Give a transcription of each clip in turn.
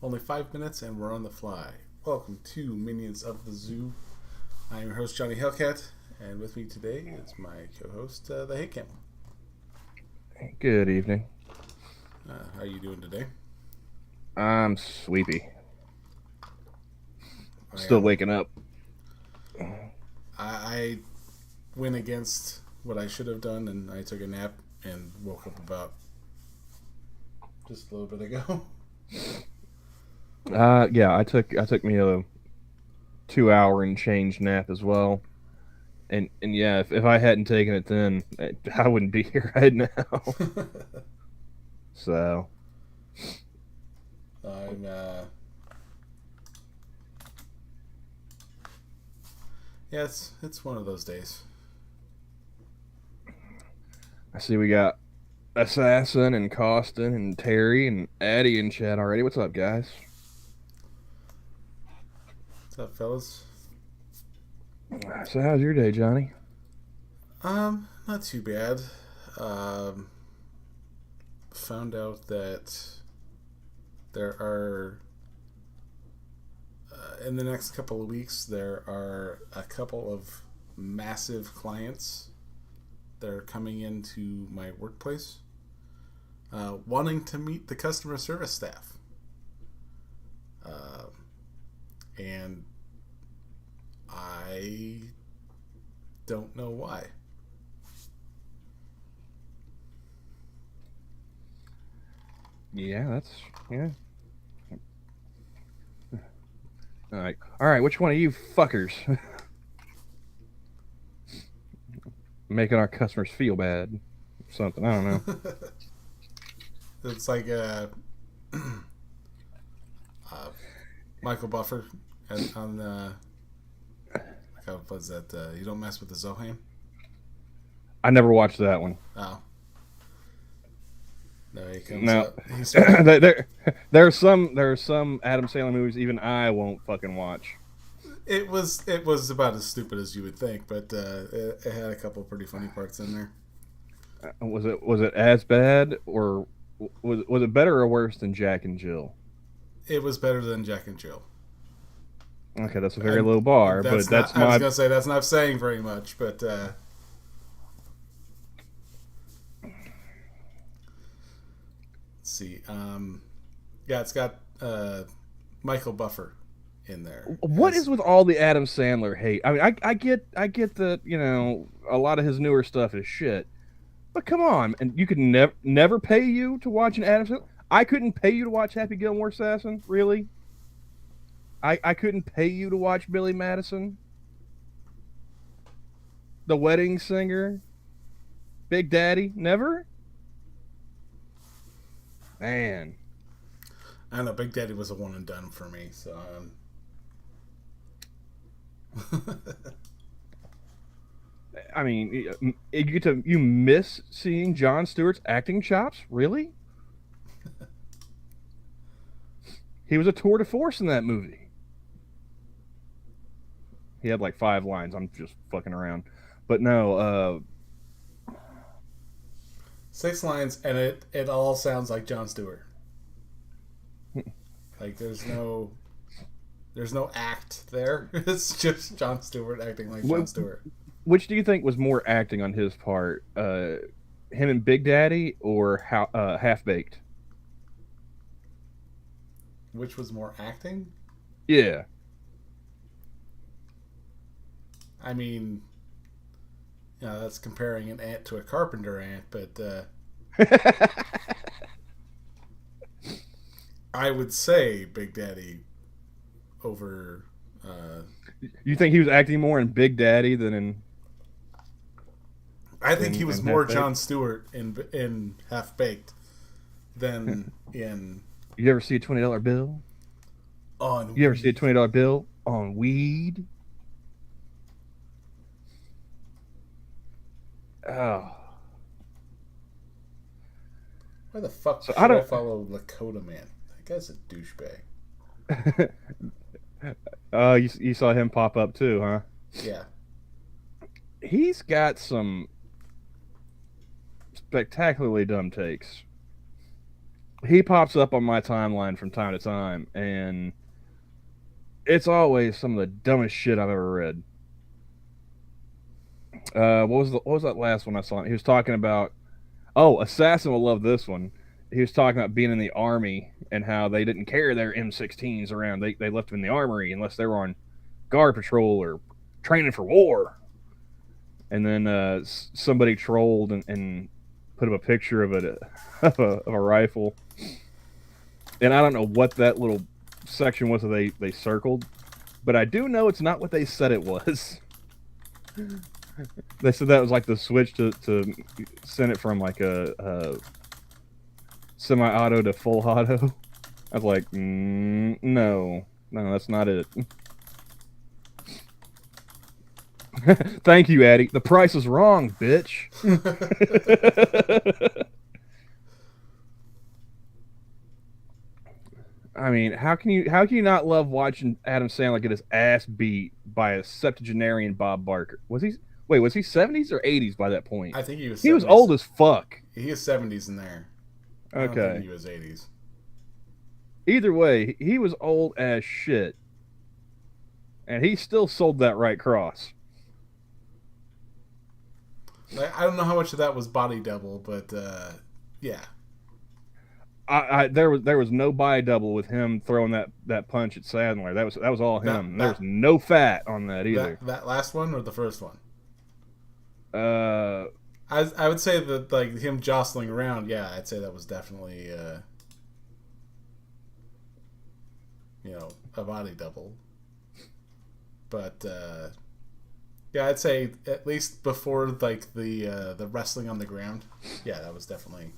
Only 5 minutes and we're on the fly. Welcome to Minions of the Zoo. I am your host, Johnny Hellcat, and with me today is my co-host, the Hey Camel. Good evening. How are you doing today? I'm sleepy. Still waking up. I went against what I should have done, and I took a nap and woke up about just a little bit ago. Yeah, I took me a 2 hour and change nap as well. And yeah, if I hadn't taken it then, I wouldn't be here right now. So I'm yeah, it's one of those days. I see we got Assassin and Costin and Terry and Addy in chat already. What's up, guys? What's up, fellas? So how's your day, Johnny? Not too bad. Found out that there are in the next couple of weeks there are a couple of massive clients that are coming into my workplace, wanting to meet the customer service staff, and I don't know why. Yeah. All right. Which one of you fuckers making our customers feel bad? Something, I don't know. It's like Michael Buffer on the. How was that? You don't mess with the Zohan. I never watched that one. Oh. No, he comes No, up. there are some Adam Sandler movies even I won't fucking watch. It was about as stupid as you would think, but it had a couple pretty funny parts in there. Was it as bad, or was it better or worse than Jack and Jill? It was better than Jack and Jill. Okay, that's a very low bar, but that's I was gonna say that's not saying very much, but let's see. Yeah, it's got Michael Buffer in there. What is with all the Adam Sandler hate? I mean, I get that, a lot of his newer stuff is shit, but come on, and you could never pay you to watch an Adam Sandler. I couldn't pay you to watch Happy Gilmore Assassin, really. I couldn't pay you to watch Billy Madison, The Wedding Singer, Big Daddy. Never. Man, I don't know. Big Daddy was a one and done for me, so. I mean, you miss seeing Jon Stewart's acting chops, really? He was a tour de force in that movie. He had like 5 lines. I'm just fucking around, but no. 6 lines, and it all sounds like Jon Stewart. Like there's no act there. It's just Jon Stewart acting like Jon Stewart. Which do you think was more acting on his part, him and Big Daddy, or Half Baked? Which was more acting? Yeah. I mean, that's comparing an ant to a carpenter ant, but I would say Big Daddy over. You think he was acting more in Big Daddy than in? I think he was more Jon Stewart in Half Baked than in. You ever see a $20 bill? You ever see a $20 bill on weed? Oh. Why the fuck should I follow Lakota Man? That guy's a douchebag. You saw him pop up too, huh? Yeah. He's got some spectacularly dumb takes. he pops up on my timeline from time to time, and it's always some of the dumbest shit I've ever read. What was that last one I saw? He was talking about, oh, Assassin will love this one. He was talking about being in the army and how they didn't carry their M16s around. They left them in the armory unless they were on guard patrol or training for war. And then somebody trolled and put up a picture of it of a rifle. And I don't know what that little section was that they circled, but I do know it's not what they said it was. They said that was like the switch to send it from like a semi-auto to full auto. I was like, no, that's not it. Thank you, Addy. The price is wrong, bitch. I mean, how can you not love watching Adam Sandler get his ass beat by a septuagenarian Bob Barker? Was he 70s or 80s by that point? I think he was 70s. He was old as fuck. He is 70s in there. I don't think he was 80s. Either way, he was old as shit. And he still sold that right cross. I don't know how much of that was body double, but yeah. There was no body double with him throwing that punch at Sandler. That was all him. There was no fat on that either. That last one or the first one? I would say that like him jostling around. Yeah, I'd say that was definitely a body double. But yeah, I'd say at least before like the wrestling on the ground. Yeah, that was definitely.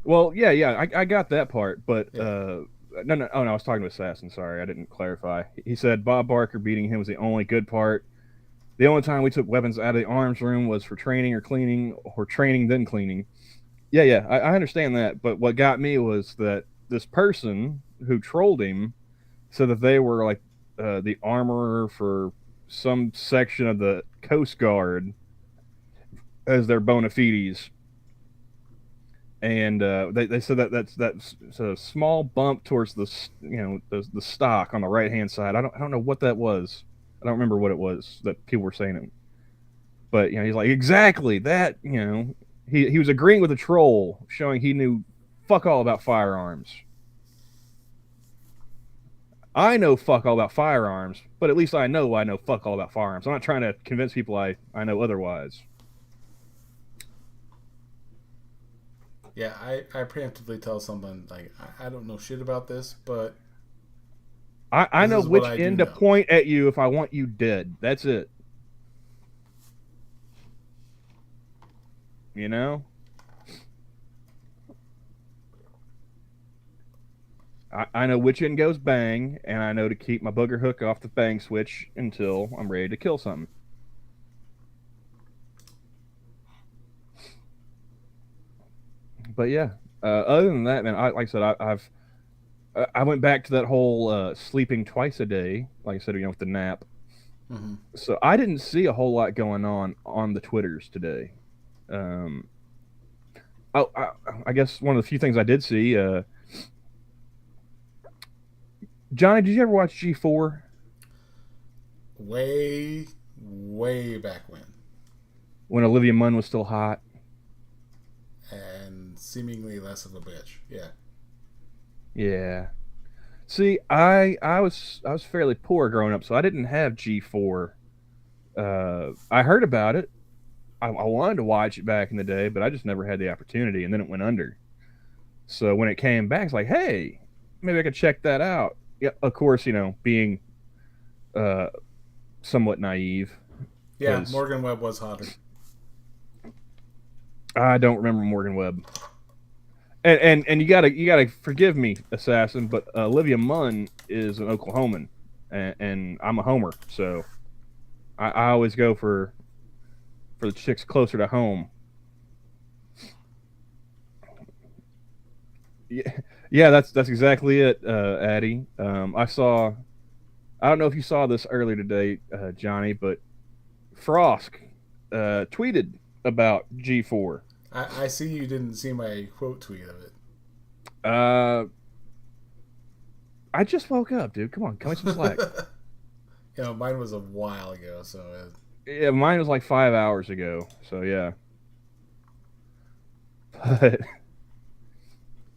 Well, yeah, I got that part, but Yeah. no, I was talking to Assassin. Sorry, I didn't clarify. He said Bob Barker beating him was the only good part. The only time we took weapons out of the arms room was for training or cleaning, or training then cleaning. Yeah, I understand that, but what got me was that this person who trolled him said that they were like the armorer for some section of the Coast Guard as their bona fides. And they said that's a small bump towards the the stock on the right hand side. I don't know what that was. I don't remember what it was that people were saying it. But he's like, exactly that. He was agreeing with the troll, showing he knew fuck all about firearms. I know fuck all about firearms, but at least I know fuck all about firearms. I'm not trying to convince people I know otherwise. Yeah, I preemptively tell someone like I don't know shit about this, but I know which end to point at you if I want you dead. That's it. You know? I know which end goes bang, and I know to keep my booger hook off the bang switch until I'm ready to kill something. But yeah, other than that, man, like I said, I went back to that whole sleeping twice a day, like I said, with the nap. Mm-hmm. So I didn't see a whole lot going on the Twitters today. I guess one of the few things I did see, Johnny, did you ever watch G4? Way back when Olivia Munn was still hot and seemingly less of a bitch. Yeah. See, I was fairly poor growing up, so I didn't have G4. I heard about it. I wanted to watch it back in the day, but I just never had the opportunity, and then it went under. So when it came back, it's like, hey, maybe I could check that out. Yeah, of course, being somewhat naive. Yeah, Morgan Webb was hotter. I don't remember Morgan Webb. And you gotta forgive me, Assassin, but Olivia Munn is an Oklahoman, and I'm a homer, so I always go for the chicks closer to home. Yeah, that's exactly it, Addy. I don't know if you saw this earlier today, Johnny, but Frosk tweeted about G4. I see you didn't see my quote tweet of it. I just woke up, dude. Come on, cut me some slack. Mine was a while ago, so Yeah, mine was like 5 hours ago. So yeah. But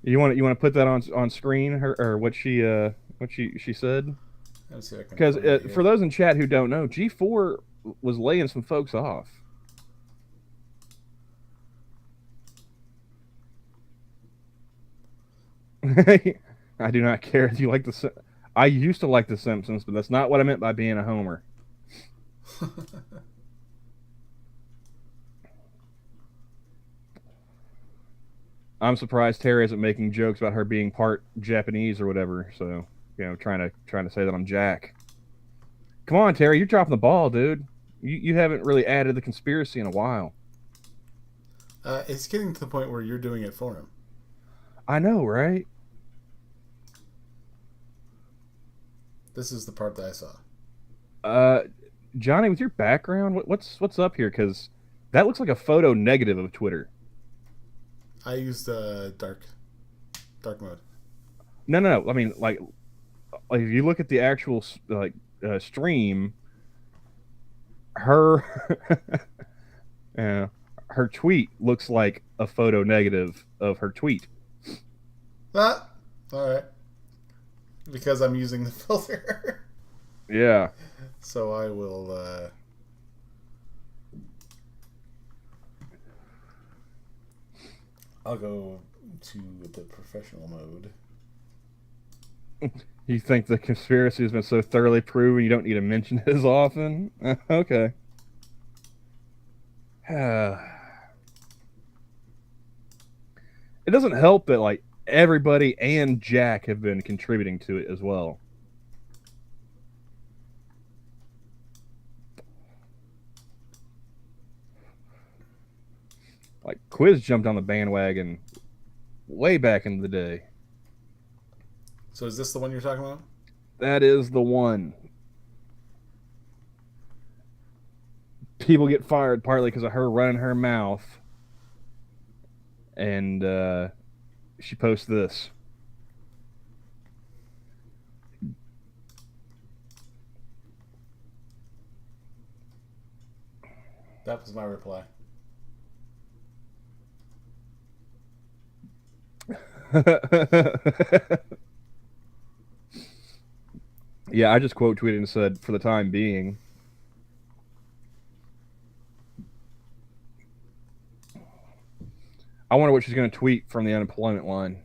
you want to put that on screen, her or what she said? let's see if I can Because find it for here. those in chat who don't know, G4 was laying some folks off. I do not care if you like the. I used to like The Simpsons, but that's not what I meant by being a homer. I'm surprised Terry isn't making jokes about her being part Japanese or whatever. So trying to say that I'm Jack. Come on, Terry, you're dropping the ball, dude. You haven't really added the conspiracy in a while. It's getting to the point where you're doing it for him. I know, right? This is the part that I saw. Johnny, with your background, what's up here? Because that looks like a photo negative of Twitter. I used dark mode. No. I mean, like if you look at the actual stream, her her tweet looks like a photo negative of her tweet. Ah, all right. Because I'm using the filter. Yeah. So I will. I'll go to the professional mode. You think the conspiracy has been so thoroughly proven you don't need to mention it as often? Okay. It doesn't help that like everybody and Jack have been contributing to it as well. Like Quiz jumped on the bandwagon way back in the day. So is this the one you're talking about? That is the one. People get fired partly because of her running her mouth. And she posts this. That was my reply. Yeah, I just quote tweeted and said, for the time being. I wonder what she's going to tweet from the unemployment line.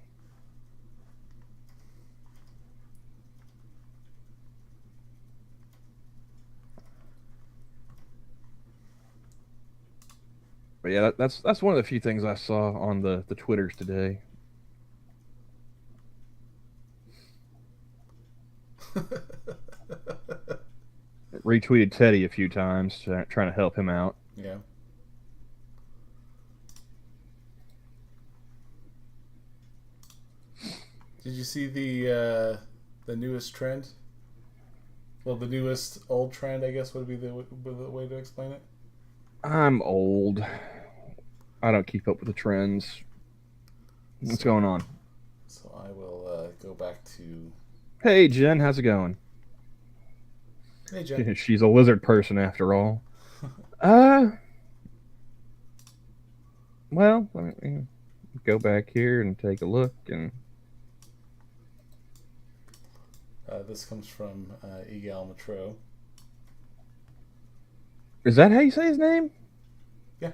But yeah, that's one of the few things I saw on the Twitters today. Retweeted Teddy a few times, trying to help him out. Yeah. Did you see the newest trend? Well, the newest old trend, I guess, would be the way to explain it. I'm old. I don't keep up with the trends. What's going on? So I will go back to... Hey, Jen, how's it going? Hey, Jen. She's a lizard person after all. Well, let me go back here and take a look. And this comes from Egal Matro. is that how you say his name? Yeah.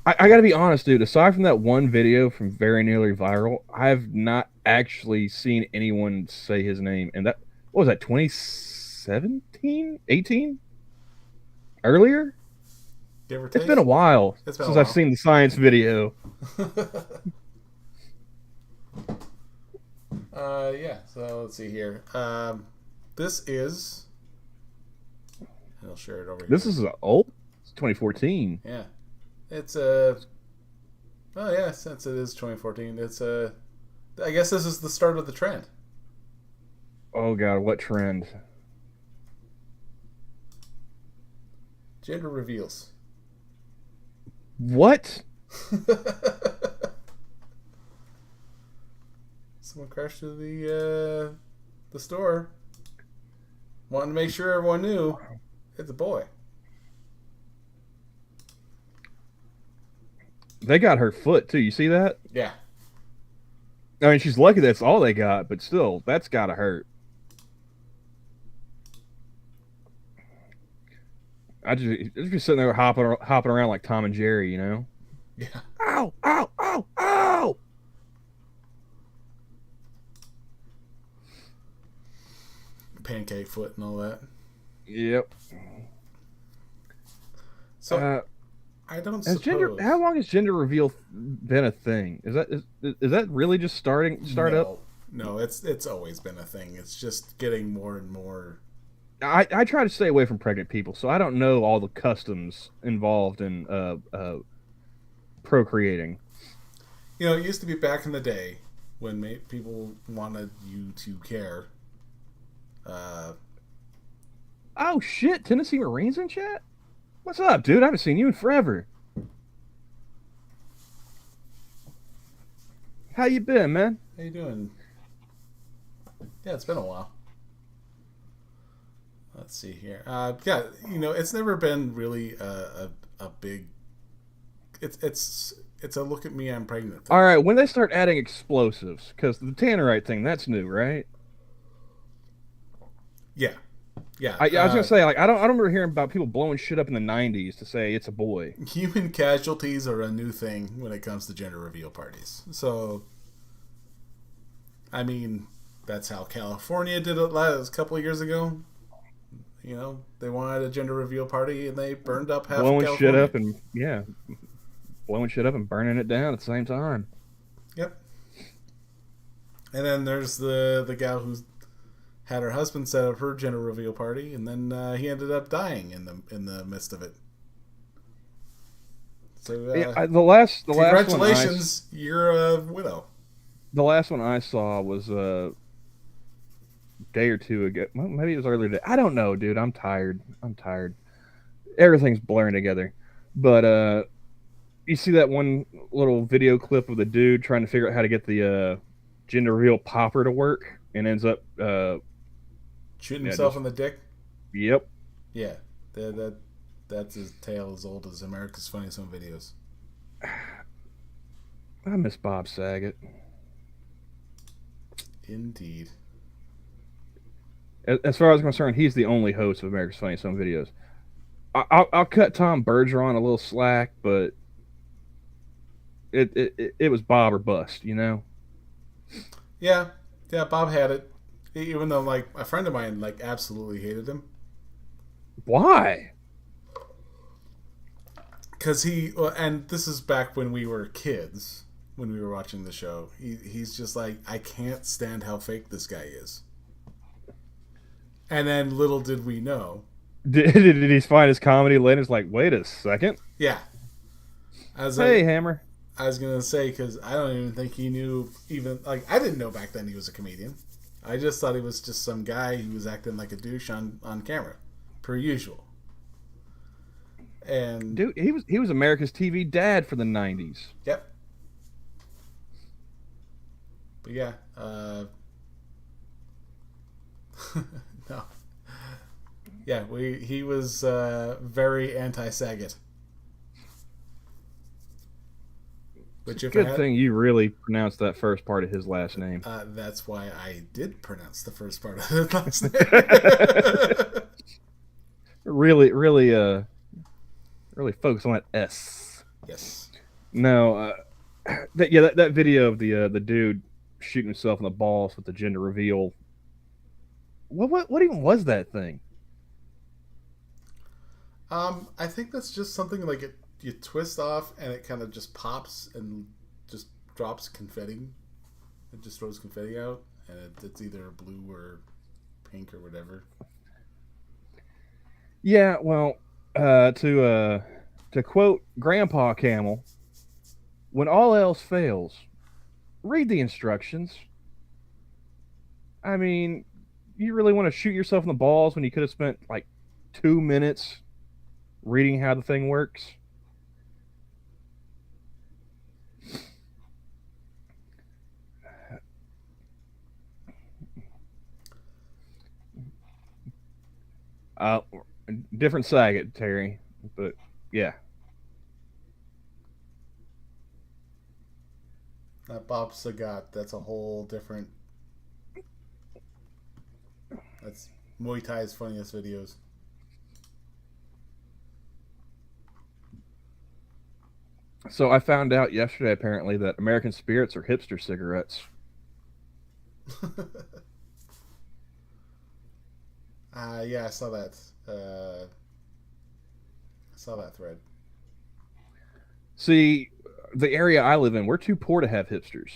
I gotta be honest, dude. Aside from that one video from Very Nearly Viral, I've not actually seen anyone say his name. And that, what was that, 2017? 18? Earlier? Give or take? It's been a while since I've seen the science video. Yeah, so let's see here. This is... I'll share it over here. This is old? It's 2014. Yeah. It's oh yeah, since it is 2014, it's I guess this is the start of the trend. Oh god, what trend? Gender reveals. What? someone crashed through the store. Wanted to make sure everyone knew it's a boy. They got her foot too. You see that? Yeah. I mean, she's lucky that's all they got, but still, that's gotta hurt. Just sitting there hopping around like Tom and Jerry, you know? Yeah. Ow! Ow! Ow! Ow! Pancake foot and all that. Yep. So I don't suppose. How long has gender reveal been a thing? Is that really just start up? No, it's always been a thing. It's just getting more and more. I try to stay away from pregnant people, so I don't know all the customs involved in procreating. You know, it used to be back in the day when people wanted you to care. Oh shit! Tennessee Marines in chat. What's up, dude? I haven't seen you in forever. How you been, man? How you doing? Yeah, it's been a while. Let's see here. Yeah, you know, it's never been really a big. It's a look at me, I'm pregnant thing. All right, when they start adding explosives, because the Tannerite thing, that's new, right? Yeah. Yeah. I was gonna say, like, I don't remember hearing about people blowing shit up in the '90s to say it's a boy. Human casualties are a new thing when it comes to gender reveal parties. So, I mean, that's how California did it a couple of years ago. You know, they wanted a gender reveal party and they burned up half of California. Blowing shit up and burning it down at the same time. Yep. And then there's the gal who's had her husband set up her gender reveal party, and then he ended up dying in the midst of it. So the last congratulations, you're a widow. The last one I saw was a day or two ago. Well, maybe it was earlier today. I don't know, dude. I'm tired. Everything's blurring together. But you see that one little video clip of the dude trying to figure out how to get the gender reveal popper to work, and ends up shooting himself in the dick? Yep. Yeah. That's his tale as old as America's Funniest Home Videos. I miss Bob Saget. Indeed. As far as I'm concerned, he's the only host of America's Funniest Home Videos. I'll cut Tom Bergeron a little slack, but it was Bob or bust, you know? Yeah. Yeah, Bob had it. Even though, like, a friend of mine, like, absolutely hated him. Why? Because and this is back when we were kids, when we were watching the show. He's just like, I can't stand how fake this guy is. And then little did we know. Did he find his comedy later? It's like, wait a second. Yeah. Hammer. I was going to say, because I don't even think he knew even, like, I didn't know back then he was a comedian. I just thought he was just some guy who was acting like a douche on camera, per usual. And dude, he was America's TV dad for the '90s. Yep. But yeah, no, yeah, he was very anti-Saget. It's a good thing you really pronounced that first part of his last name. That's why I did pronounce the first part of his last name. really focus on that S. Yes. No, that video of the dude shooting himself in the balls with the gender reveal. What even was that thing? I think that's just something like you twist off and it kind of just pops and just drops confetti. It just throws confetti out, and it's either blue or pink or whatever. Yeah, well, to quote Grandpa Camel, when all else fails, read the instructions. I mean, you really want to shoot yourself in the balls when you could have spent like 2 minutes reading how the thing works? Uh, different Saget, Terry, but yeah. That Bob Sagat, that's a whole different. That's Muay Thai's funniest videos. So I found out yesterday apparently that American Spirits are hipster cigarettes. Yeah, I saw that. I saw that thread. See, the area I live in, we're too poor to have hipsters,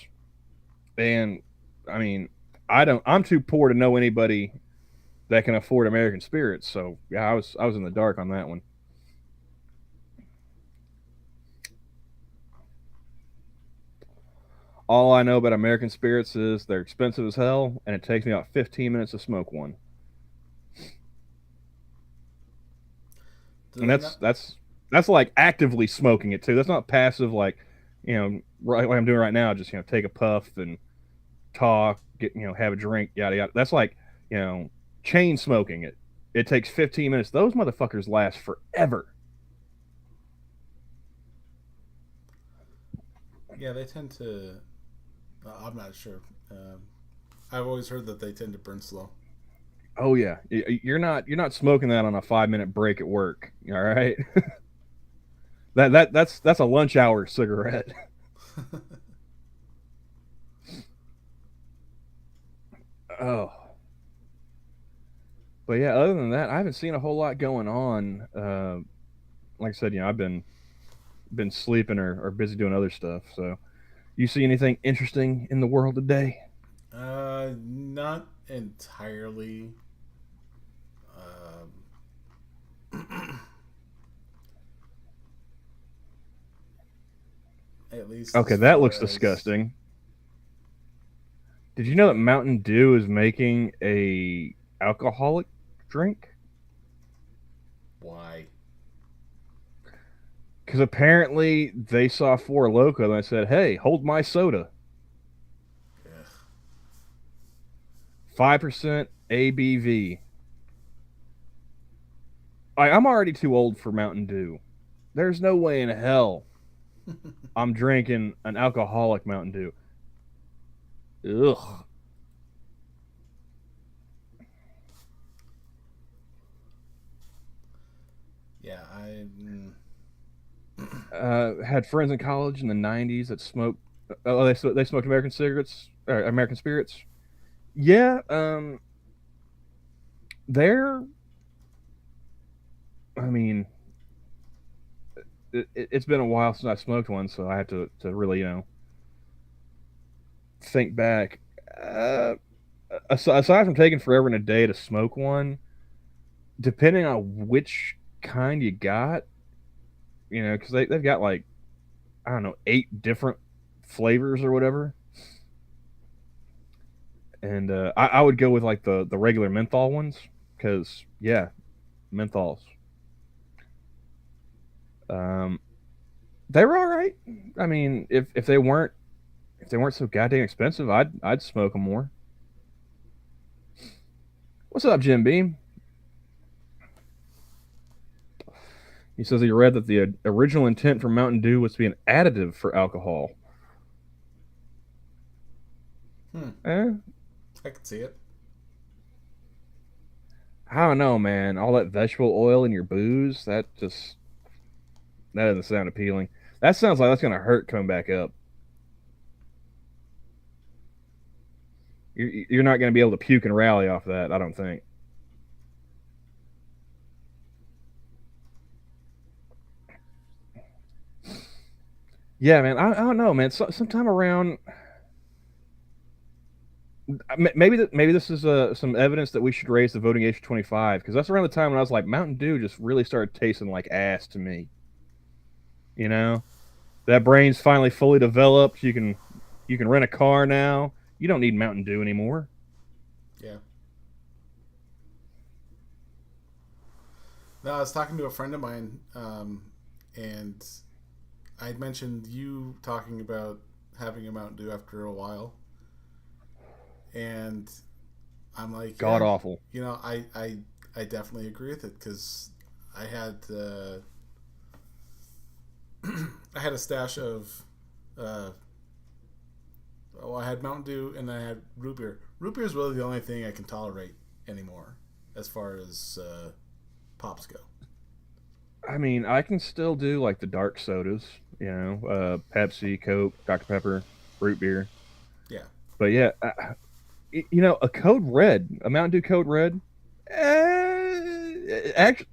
and I mean, I don't. I'm too poor to know anybody that can afford American Spirits. So yeah, I was in the dark on that one. All I know about American Spirits is they're expensive as hell, and it takes me about 15 minutes to smoke one. Do And they that's not? that's that's like actively smoking it too. That's not passive, like right like I'm doing right now. Just take a puff and talk, get have a drink, yada yada. That's like you know chain smoking it. It takes 15 minutes. Those motherfuckers last forever. Yeah, they tend to. I'm not sure. Um, I've always heard that they tend to burn slow. Oh yeah, you're not smoking that on a 5 minute break at work. All right, that's a lunch hour cigarette. Oh, but yeah, other than that, I haven't seen a whole lot going on. Like I said, I've been sleeping or busy doing other stuff. So, you see anything interesting in the world today? Not entirely. Um, at least Okay, as that far looks as disgusting. Did you know that Mountain Dew is making a alcoholic drink? why. Because apparently they saw Four Loco and I said, "Hey, hold my soda, Ugh. 5% ABV." I'm already too old for Mountain Dew. There's no way in hell I'm drinking an alcoholic Mountain Dew. Ugh. Yeah, I. Had friends in college in the '90s that smoked. Oh, they smoked American cigarettes, American spirits. Yeah, they're. I mean, it's been a while since I smoked one, so I have to really think back. Uh, aside from taking forever and a day to smoke one, depending on which kind you got, because they've got like I don't know 8 different flavors or whatever, and I would go with like the regular menthol ones because yeah, menthols. Um, they were all right. I mean, if they weren't so goddamn expensive, I'd smoke them more. What's up, Jim Beam? He says he read that the original intent for Mountain Dew was to be an additive for alcohol. Hmm. Eh, I could see it. I don't know, man. All that vegetable oil in your booze, that doesn't sound appealing. That sounds like that's gonna hurt coming back up. You're not gonna be able to puke and rally off that. I don't think. Yeah, man. I don't know, man. Sometime around maybe this is some evidence that we should raise the voting age to 25 because that's around the time when I was like Mountain Dew just really started tasting like ass to me. You know, that brain's finally fully developed. You can rent a car now. You don't need Mountain Dew anymore. Yeah. No, I was talking to a friend of mine, and I'd mentioned you talking about having a Mountain Dew after a while, and I'm like, God yeah, awful. I I definitely agree with it because I had I had a stash of I had Mountain Dew and I had root beer. Root beer is really the only thing I can tolerate anymore as far as pops go. I mean, I can still do like the dark sodas, Pepsi, Coke, Dr Pepper, root beer. Yeah. But yeah, a Code Red, a Mountain Dew Code Red, it actually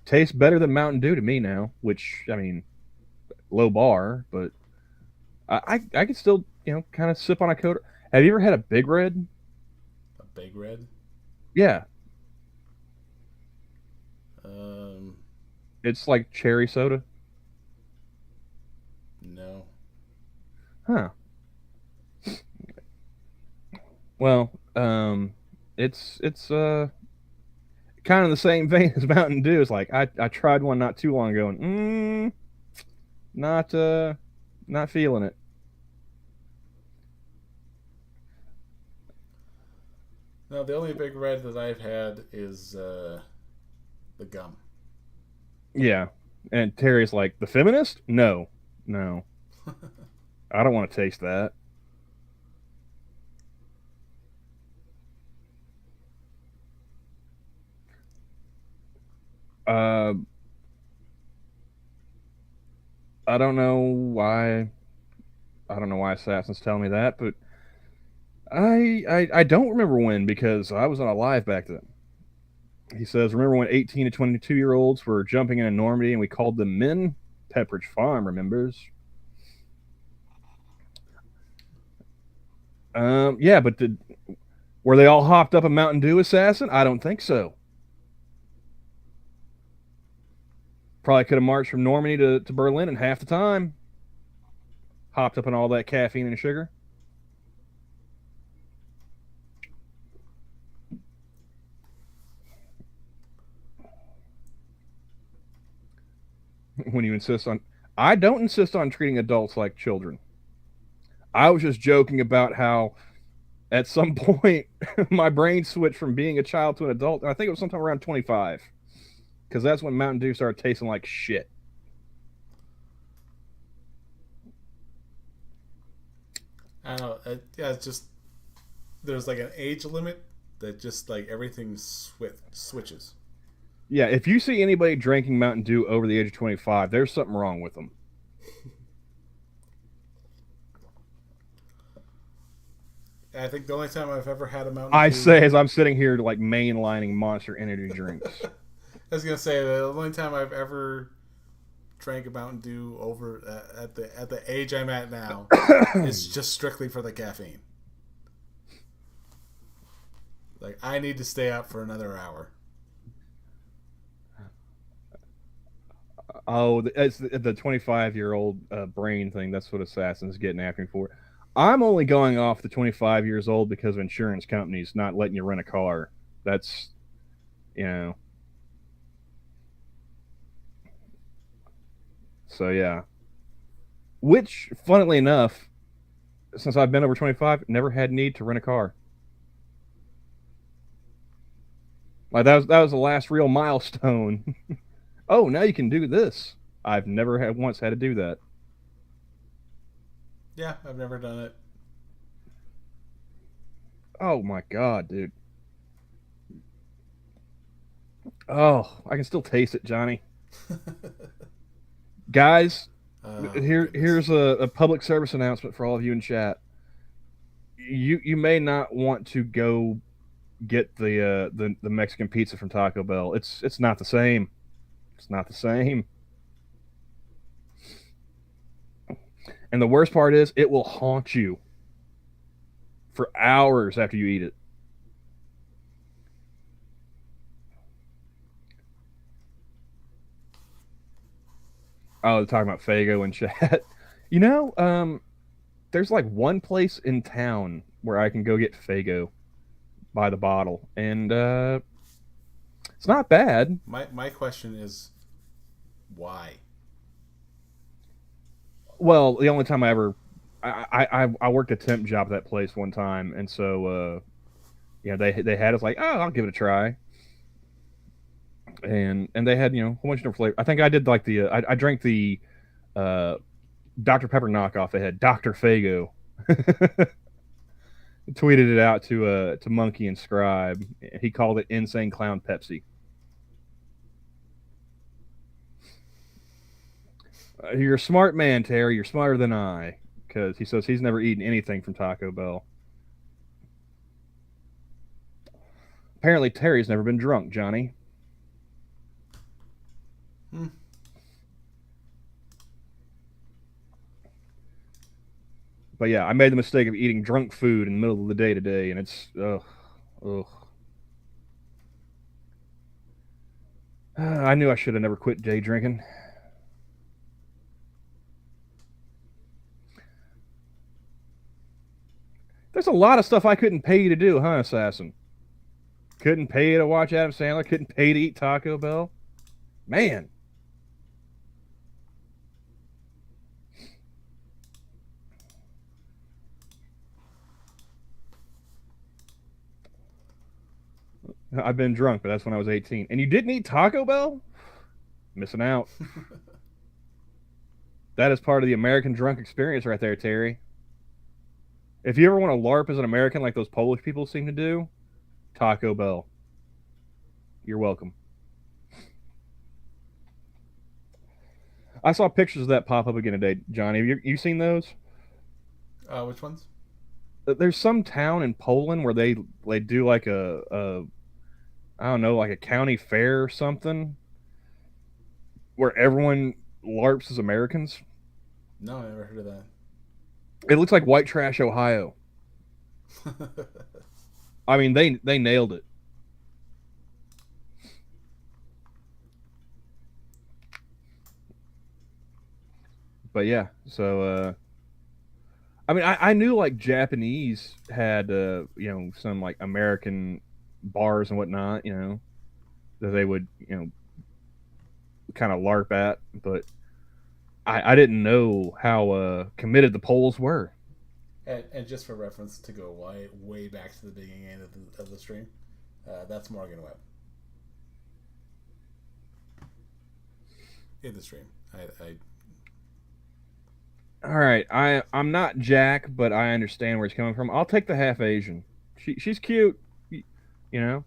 tastes better than Mountain Dew to me now. Which I mean, low bar, but I could still kind of sip on a Code. Have you ever had a Big Red? A Big Red? Yeah. Um, It's like cherry soda. No. Huh. Well, it's kind of the same vein as Mountain Dew. It's like I tried one not too long ago and not feeling it. No, the only Big Red that I've had is the gum. Yeah. And Terry's like, the feminist? No. No. I don't want to taste that. Uh, I don't know why. I don't know why Assassin's telling me that, but I don't remember when because I wasn't alive back then. He says, remember when 18 to 22-year-olds were jumping in Normandy and we called them men? Pepperidge Farm remembers. Yeah, but were they all hopped up a Mountain Dew, Assassin? I don't think so. Probably could have marched from Normandy to Berlin in half the time. Hopped up on all that caffeine and sugar. When you insist on... I don't insist on treating adults like children. I was just joking about how at some point my brain switched from being a child to an adult, and I think it was sometime around 25. Because that's when Mountain Dew started tasting like shit. I don't know. Yeah, it's just there's like an age limit that just like everything switches. Yeah, if you see anybody drinking Mountain Dew over the age of 25, there's something wrong with them. I think the only time I've ever had a Mountain I Dew... say as I'm sitting here like mainlining Monster Energy drinks. I was gonna say the only time I've ever drank a Mountain Dew over at the age I'm at now is just strictly for the caffeine. Like I need to stay up for another hour. Oh, it's the 25-year-old brain thing. That's what Assassin's getting after me for. I'm only going off the 25 years old because of insurance companies not letting you rent a car. That's, So, yeah. Which, funnily enough, since I've been over 25, never had need to rent a car. Like, that was the last real milestone. Oh, now you can do this. I've never once had to do that. Yeah, I've never done it. Oh my god, dude. Oh, I can still taste it, Johnny. Guys, here's a public service announcement for all of you in chat. You may not want to go get the Mexican pizza from Taco Bell. It's not the same. It's not the same. And the worst part is it will haunt you for hours after you eat it. Oh, they're talking about Fago in chat. There's like one place in town where I can go get Fago by the bottle, and it's not bad. My question is, why? Well, the only time I worked a temp job at that place one time, and so they had us like, oh, I'll give it a try. and they had a whole bunch of different flavors. I think I did like the I drank the uh, Dr Pepper knockoff. They had Dr Fago. Tweeted it out to Monkey and Scribe. He called it Insane Clown Pepsi. You're a smart man, Terry. You're smarter than I, because he says he's never eaten anything from Taco Bell. Apparently, Terry's never been drunk, Johnny. But yeah, I made the mistake of eating drunk food in the middle of the day today, and it's ugh. I knew I should have never quit day drinking. There's a lot of stuff I couldn't pay you to do, huh, Assassin? Couldn't pay you to watch Adam Sandler. Couldn't pay you to eat Taco Bell. Man. I've been drunk, but that's when I was 18. And you didn't eat Taco Bell? Missing out. That is part of the American drunk experience right there, Terry. If you ever want to LARP as an American like those Polish people seem to do, Taco Bell. You're welcome. I saw pictures of that pop up again today, Johnny. Have you seen those? Which ones? There's some town in Poland where they do like a I don't know, like a county fair or something, where everyone LARPs as Americans. No, I never heard of that. It looks like white trash Ohio. I mean, they nailed it. But yeah, so I mean, I knew like Japanese had some like American bars and whatnot, that they would kind of LARP at, but I didn't know how committed the Poles were. And just for reference, to go way back to the beginning of the stream, that's Morgan Webb. In the stream. All right, I'm not Jack, but I understand where he's coming from. I'll take the half Asian. She's cute, you know.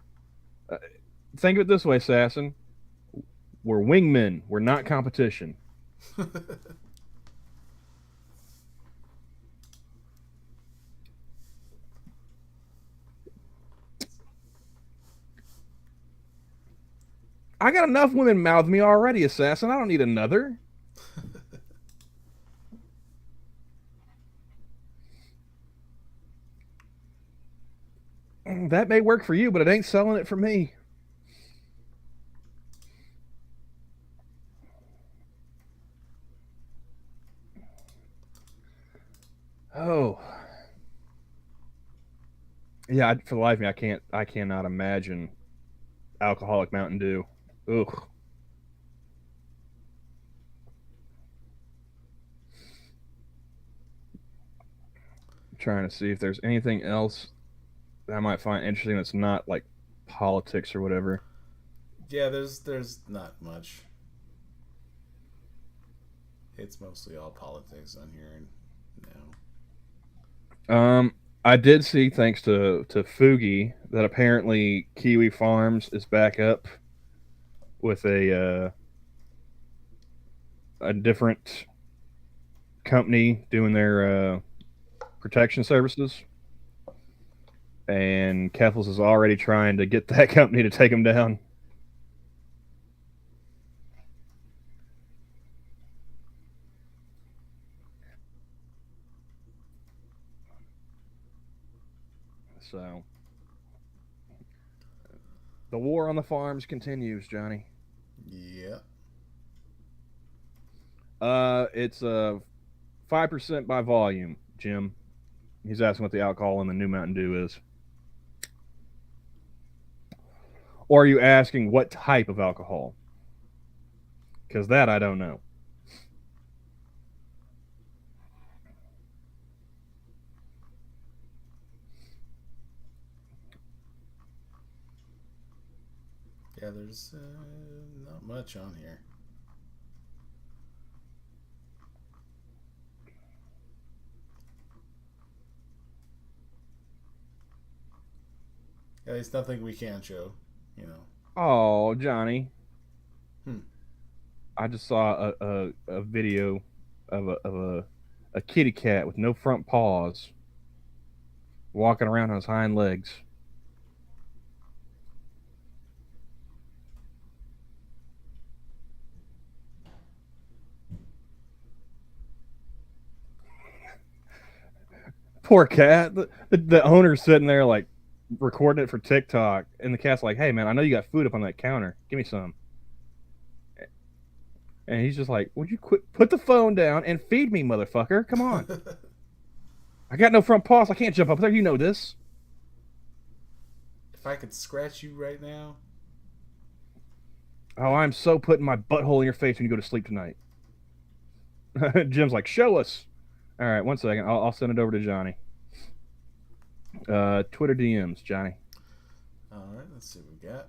Think of it this way, Assassin. We're wingmen. We're not competition. I got enough women mouth me already, Assassin. I don't need another. That may work for you, but it ain't selling it for me. Oh. Yeah, for the life of me, I cannot imagine alcoholic Mountain Dew. Ugh. I'm trying to see if there's anything else that I might find interesting that's not like politics or whatever. Yeah, there's not much. It's mostly all politics on here now. I did see, thanks to Fugi, that apparently Kiwi Farms is back up with a different company doing their protection services, and Keffels is already trying to get that company to take them down. So the war on the farms continues, Johnny. Yeah. It's 5% by volume, Jim. He's asking what the alcohol in the new Mountain Dew is. Or are you asking what type of alcohol? Because that I don't know. Yeah, there's not much on here. At least nothing we can show, you know. Oh, Johnny. Hmm. I just saw a video of a kitty cat with no front paws walking around on his hind legs. Poor cat. The owner's sitting there like recording it for TikTok, and the cat's like, "Hey man, I know you got food up on that counter. Give me some." And he's just like, "Would you quit? Put the phone down and feed me, motherfucker! Come on. I got no front paws. I can't jump up there. You know this." If I could scratch you right now. Oh, I'm so putting my butthole in your face when you go to sleep tonight. Jim's like, "Show us." All right, 1 second. I'll send it over to Johnny. Twitter DMs, Johnny. All right, let's see what we got.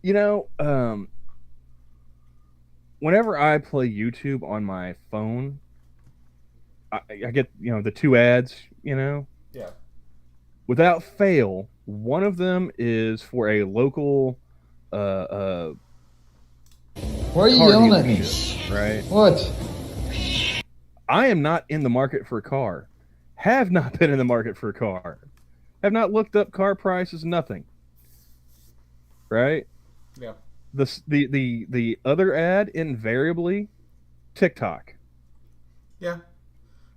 You know, whenever I play YouTube on my phone, I get, the 2 ads, Yeah. without fail. One of them is for a local Why are you car yelling at me? dealership, right? What? I am not in the market for a car. Have not been in the market for a car. Have not looked up car prices, nothing. Right? Yeah. The other ad, invariably TikTok. Yeah.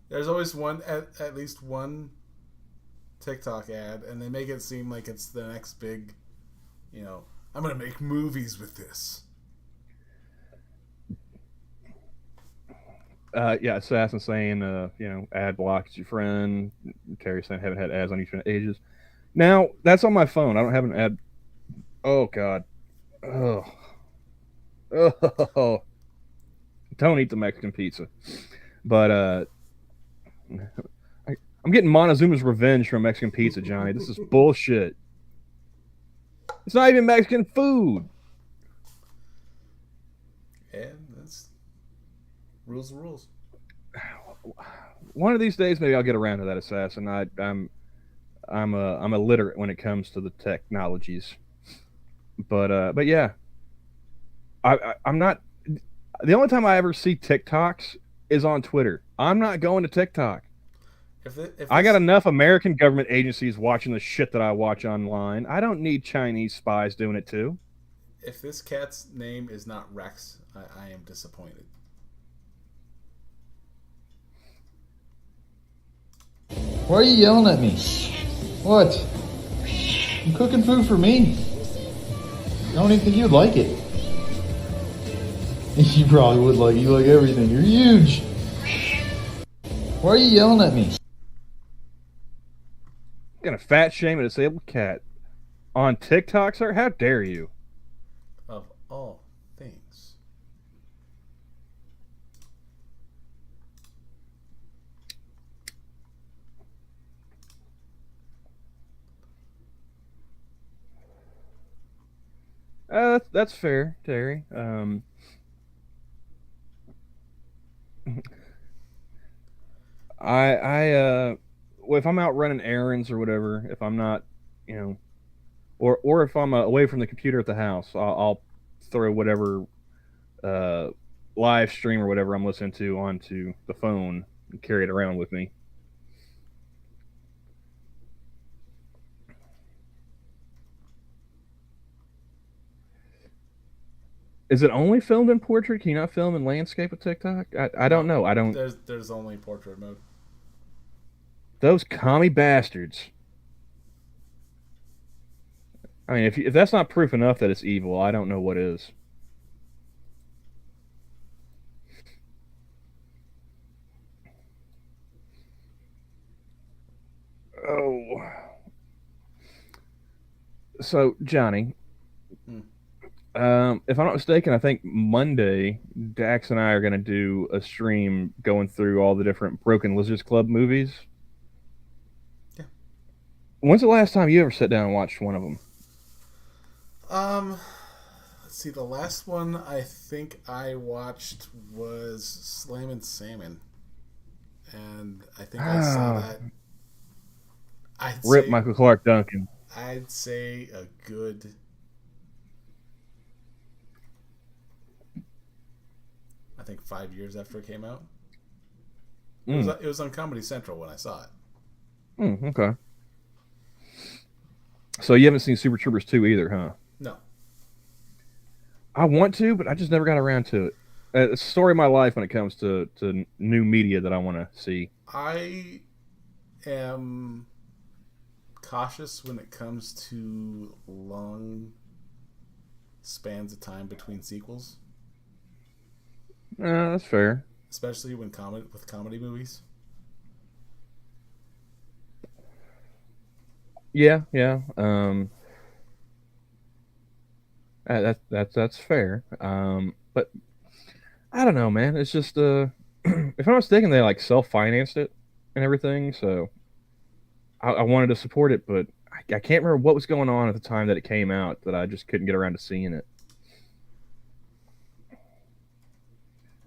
There's always at least one TikTok ad, and they make it seem like it's the next big, I'm going to make movies with this. Yeah, Assassin saying, ad block is your friend. Terry saying, haven't had ads on YouTube in ages. Now, that's on my phone. I don't have an ad. Oh, God. Oh. Don't eat the Mexican pizza. But, I'm getting Montezuma's revenge from Mexican pizza, Johnny. This is bullshit. It's not even Mexican food. And that's rules. One of these days, maybe I'll get around to that, Assassin. I'm illiterate when it comes to the technologies, but yeah, I'm not. The only time I ever see TikToks is on Twitter. I'm not going to TikTok. I got enough American government agencies watching the shit that I watch online. I don't need Chinese spies doing it too. If this cat's name is not Rex, I am disappointed. Why are you yelling at me? What? I'm cooking food for me. I don't even think you'd like it. You probably would like it. You like everything. You're huge. Why are you yelling at me? Gonna fat shame a disabled cat on TikTok, sir? How dare you? Of all things. That's fair, Terry. Well, if I'm out running errands or whatever, if I'm not, or if I'm away from the computer at the house, I'll throw whatever live stream or whatever I'm listening to onto the phone and carry it around with me. Is it only filmed in portrait? Can you not film in landscape with TikTok? I don't know. I don't. There's only portrait mode. Those commie bastards. I mean, if that's not proof enough that it's evil, I don't know what is. Oh. So, Johnny, if I'm not mistaken, I think Monday, Dax and I are going to do a stream going through all the different Broken Lizards Club movies. Yeah. When's the last time you ever sat down and watched one of them? Let's see. The last one I think I watched was Slammin' Salmon, and I think I saw that. Rip Michael Clark Duncan. I'd say a good. I think 5 years after it came out. It was on Comedy Central when I saw it. Okay. So you haven't seen Super Troopers 2 either, huh? No. I want to, but I just never got around to it. It's the story of my life when it comes to new media that I want to see. I am cautious when it comes to long spans of time between sequels. That's fair. Especially with comedy movies. Yeah. That's fair. But I don't know, man. It's just if I'm not mistaken, they like self-financed it and everything. So I wanted to support it, but I can't remember what was going on at the time that it came out that I just couldn't get around to seeing it.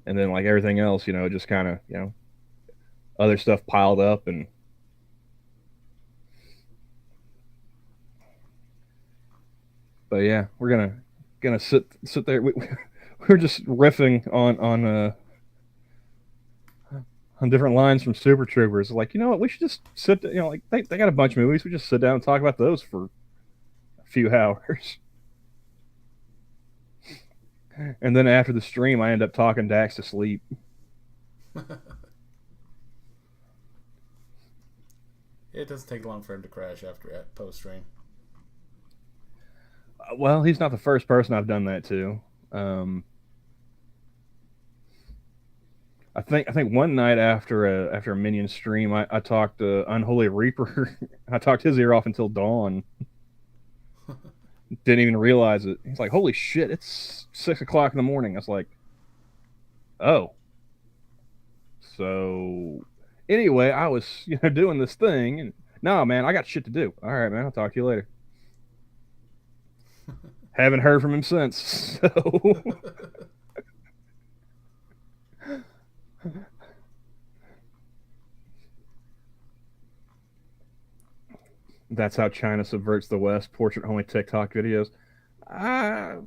And then like everything else, just kind of, other stuff piled up and. But yeah, we're gonna sit there. We're just riffing on different lines from Super Troopers. Like, you know what? We should just sit. Like they got a bunch of movies. We just sit down and talk about those for a few hours. And then after the stream, I end up talking Dax to sleep. It doesn't take long for him to crash after post stream. Well, he's not the first person I've done that to. I think one night after a Minion stream, I talked Unholy Reaper. I talked his ear off until dawn. Didn't even realize it. He's like, "Holy shit! It's 6 o'clock in the morning." I was like, "Oh." So anyway, I was doing this thing, and no, man, I got shit to do. All right, man, I'll talk to you later. Haven't heard from him since. So. That's how China subverts the West. Portrait-only TikTok videos. I'm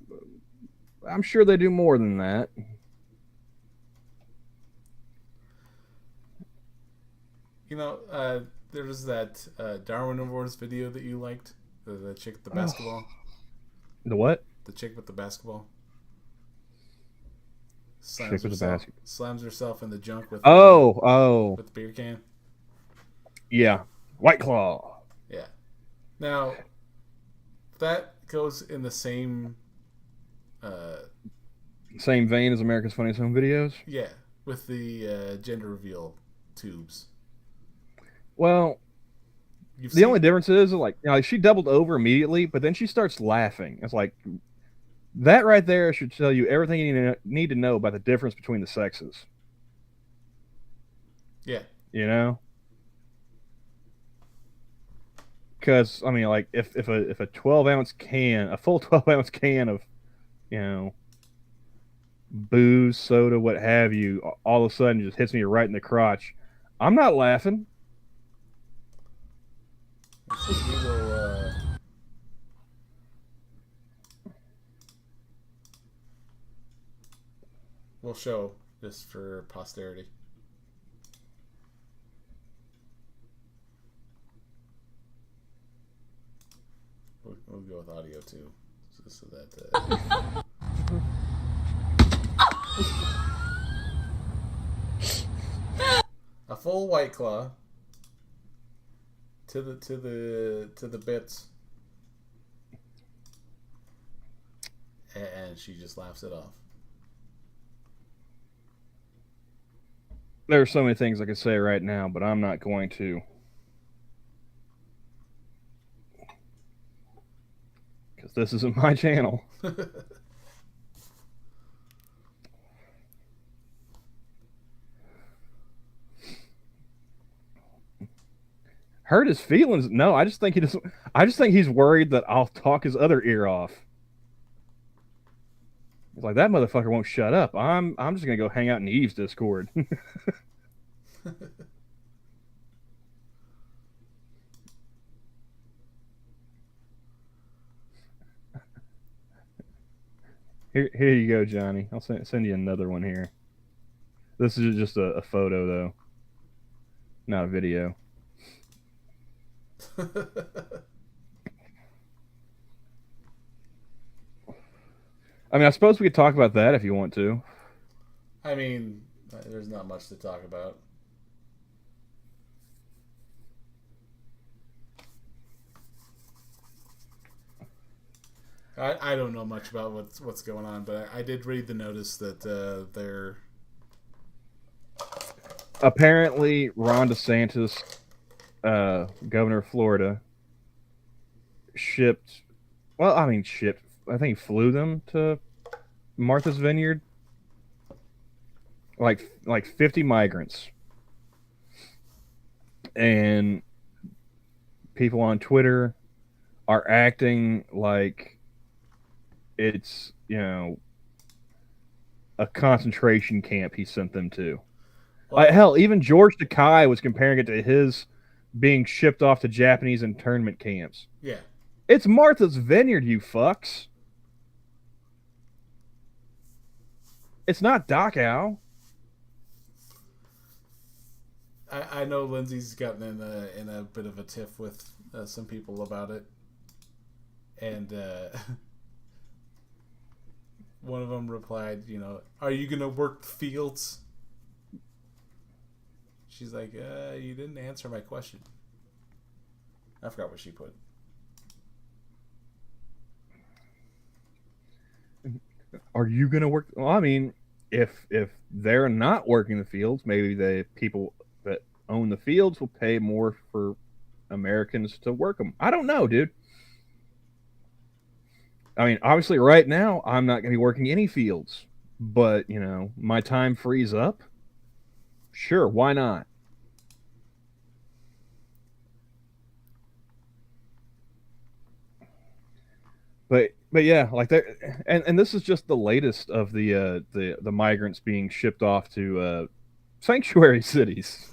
sure they do more than that. There was that Darwin Awards video that you liked. The chick with the basketball. The what? The chick with the basketball. Chick with the basketball. Slams herself in the junk with with the beer can. Yeah. White Claw. Yeah. Now, that goes in the same vein as America's Funniest Home Videos? Yeah, with the gender reveal tubes. Well, the only difference is, like, she doubled over immediately, but then she starts laughing. It's like, that right there should tell you everything you need to know about the difference between the sexes. Yeah. Because, I mean, like, if a 12-ounce can, a full 12-ounce can of, booze, soda, what have you, all of a sudden just hits me right in the crotch, I'm not laughing. We'll show this for posterity. We'll go with audio too, so that. A full White Claw to the bits, and she just laughs it off. There are so many things I could say right now, but I'm not going to. Because this isn't my channel. Hurt his feelings? No, I just think he's worried that I'll talk his other ear off. He's like, that motherfucker won't shut up. I'm just gonna go hang out in Eve's Discord. Here you go, Johnny. I'll send you another one here. This is just a photo, though, not a video. I mean, I suppose we could talk about that if you want to. I mean, there's not much to talk about. I don't know much about what's going on, but I did read the notice that they're... Apparently, Ron DeSantis, governor of Florida, shipped... I think he flew them to Martha's Vineyard. Like 50 migrants. And people on Twitter are acting like it's, a concentration camp he sent them to. Well, hell, even George Takei was comparing it to his being shipped off to Japanese internment camps. Yeah. It's Martha's Vineyard, you fucks. It's not Dachau. I know Lindsay's gotten in a bit of a tiff with some people about it. And one of them replied, are you going to work the fields? She's like, you didn't answer my question. I forgot what she put. Are you going to work? Well, I mean, if they're not working the fields, maybe the people that own the fields will pay more for Americans to work them. I don't know, dude. I mean, obviously right now I'm not going to be working any fields, but, my time frees up. Sure, why not? But yeah, like that, and this is just the latest of the migrants being shipped off to sanctuary cities.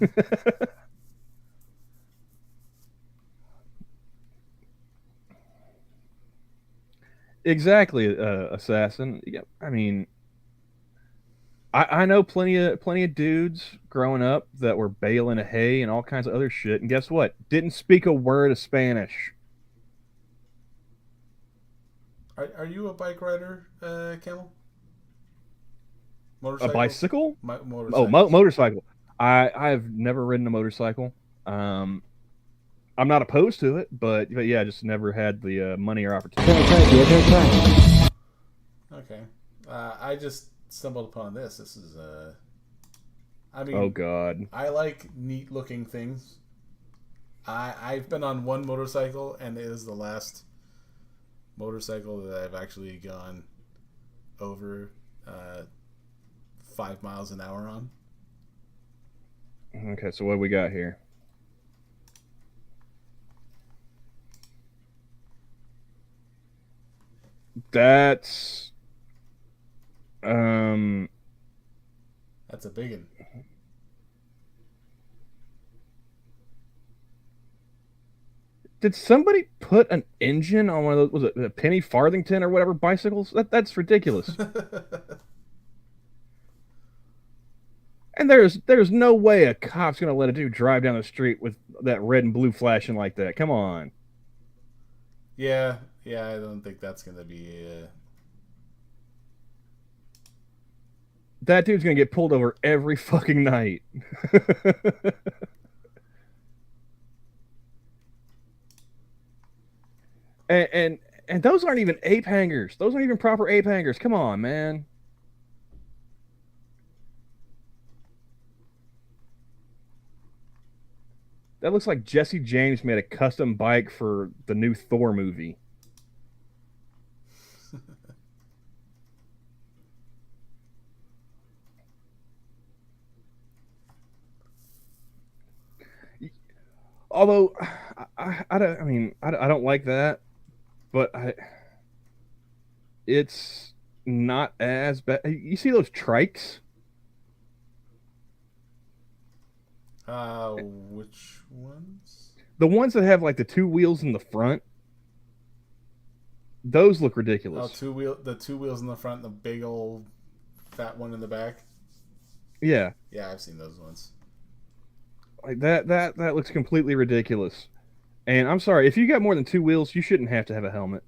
Exactly, Assassin. Yeah, I mean, I know plenty of dudes growing up that were baling hay and all kinds of other shit, and guess what? Didn't speak a word of Spanish. Are you a bike rider, Camel? Motorcycle? A bicycle? Motorcycle. Motorcycle. I've never ridden a motorcycle. I'm not opposed to it, but yeah, just never had the money or opportunity. Okay. I just stumbled upon this. This is I mean, oh god. I like neat looking things. I've been on one motorcycle, and it is the last motorcycle that I've actually gone over 5 miles an hour on. Okay, so what do we got here? That's a big one. Did somebody put an engine on one of those? Was it a Penny Farthington or whatever bicycles? That's ridiculous. And there's no way a cop's gonna let a dude drive down the street with that red and blue flashing like that. Come on. Yeah, I don't think that's gonna be. That dude's gonna get pulled over every fucking night. and those aren't even ape hangers. Those aren't even proper ape hangers. Come on, man. That looks like Jesse James made a custom bike for the new Thor movie. Although I don't. I mean, I don't like that, but it's not as bad. You see those trikes? Which ones? The ones that have like the two wheels in the front. Those look ridiculous. The two wheels in the front, and the big old fat one in the back. Yeah. Yeah, I've seen those ones. Like that looks completely ridiculous. And I'm sorry, if you got more than two wheels, you shouldn't have to have a helmet.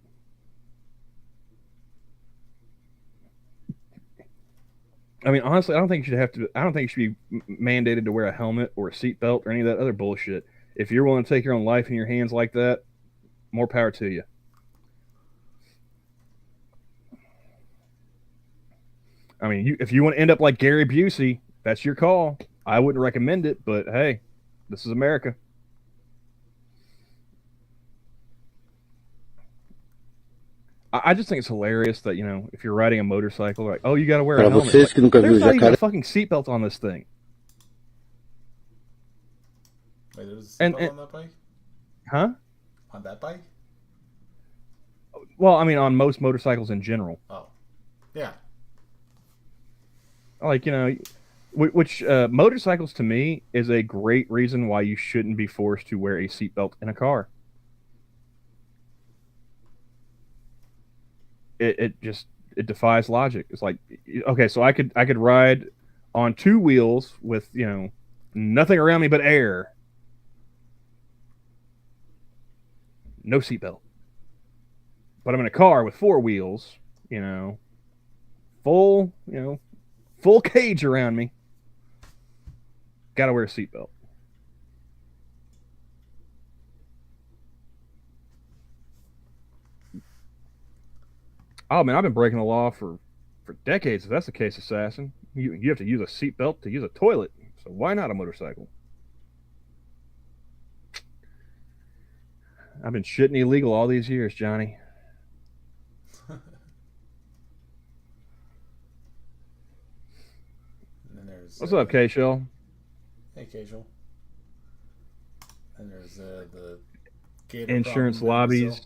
I mean, honestly, I don't think you should have to. I don't think you should be mandated to wear a helmet or a seatbelt or any of that other bullshit. If you're willing to take your own life in your hands like that, more power to you. I mean, if you want to end up like Gary Busey, that's your call. I wouldn't recommend it, but hey, this is America. I just think it's hilarious that, if you're riding a motorcycle, like, oh, you got to wear a helmet. Like, there's not even a fucking seatbelt on this thing. Wait, there's a seatbelt on that bike? Huh? On that bike? Well, I mean, on most motorcycles in general. Oh. Yeah. Like, which motorcycles to me is a great reason why you shouldn't be forced to wear a seatbelt in a car. It defies logic. It's like, okay, so I could ride on two wheels with, nothing around me but air. No seatbelt. But I'm in a car with four wheels, full cage around me. Got to wear a seatbelt. Oh man, I've been breaking the law for decades. If that's the case, assassin, you have to use a seatbelt to use a toilet. So why not a motorcycle? I've been shitting illegal all these years, Johnny. What's up, K-Shell? Hey, K-Shell. And there's the Gator Insurance lobbies.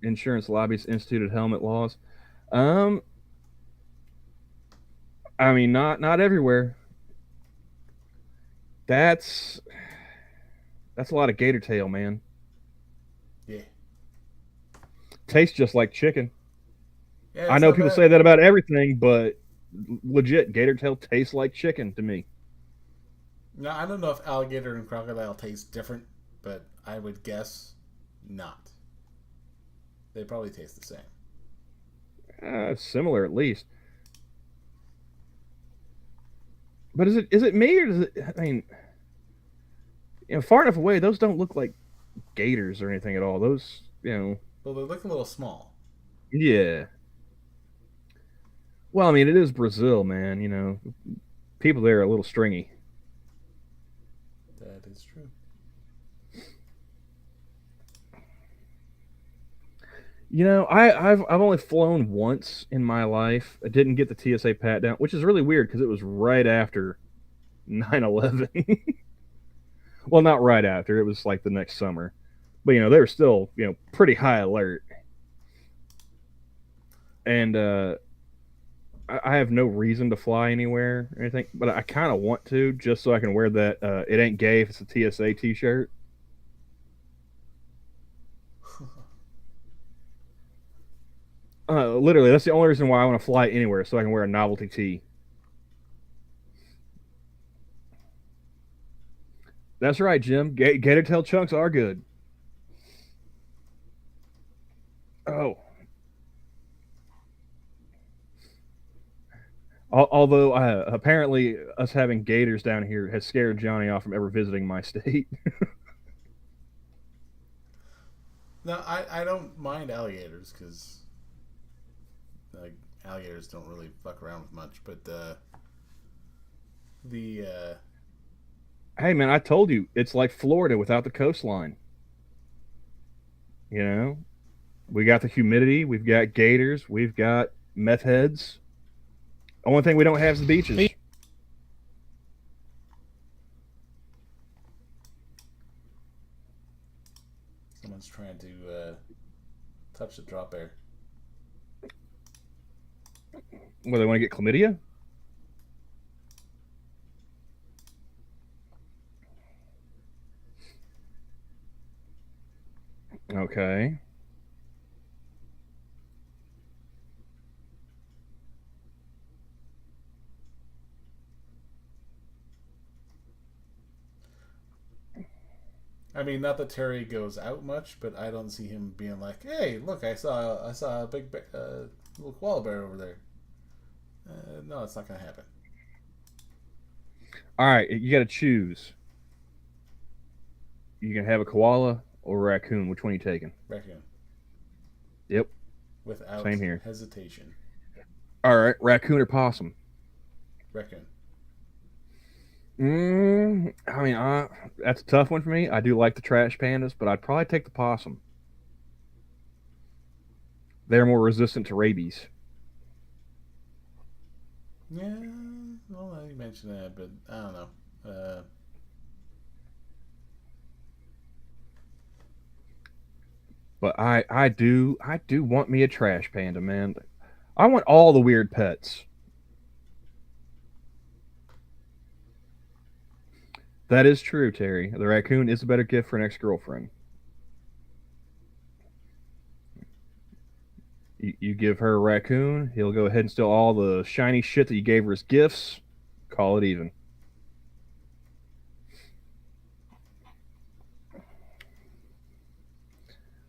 Insurance lobbies instituted helmet laws. I mean, not everywhere. That's a lot of gator tail, man. Yeah. Tastes just like chicken. Yeah, I know people say that about everything, but legit, gator tail tastes like chicken to me. Now, I don't know if alligator and crocodile taste different, but I would guess not. They probably taste the same. Similar, at least. But is it me, or does it? I mean, far enough away, those don't look like gators or anything at all. Those, Well, they look a little small. Yeah. Well, I mean, it is Brazil, man. People there are a little stringy. That is true. I've only flown once in my life. I didn't get the TSA pat down, which is really weird because it was right after 9/11. Well, not right after. It was like the next summer. But, they were still, pretty high alert. And I have no reason to fly anywhere or anything, but I kind of want to just so I can wear that it ain't gay if it's a TSA t-shirt. Literally, that's the only reason why I want to fly anywhere, so I can wear a novelty tee. That's right, Jim. Gator tail chunks are good. Oh. Although, apparently, us having gators down here has scared Johnny off from ever visiting my state. No, I don't mind alligators because alligators don't really fuck around with much. But hey man, I told you it's like Florida without the coastline. We got the humidity, we've got gators, we've got meth heads. Only thing we don't have is the beaches. Everyone's trying to touch the drop air. Well, they want to get chlamydia? Okay. I mean, not that Terry goes out much, but I don't see him being like, "Hey, look, I saw a big little koala bear over there." No, it's not going to happen. All right, you got to choose. You can have a koala or a raccoon. Which one are you taking? Raccoon. Yep. Without Same here. hesitation. All right, raccoon or possum? Raccoon. I mean, that's a tough one for me. I do like the trash pandas, but I'd probably take the possum. They're more resistant to rabies. Yeah, well, you mentioned that, but I don't know. But I do want me a trash panda, man. I want all the weird pets. That is true, Terry. The raccoon is a better gift for an ex-girlfriend. You give her a raccoon, he'll go ahead and steal all the shiny shit that you gave her as gifts. Call it even.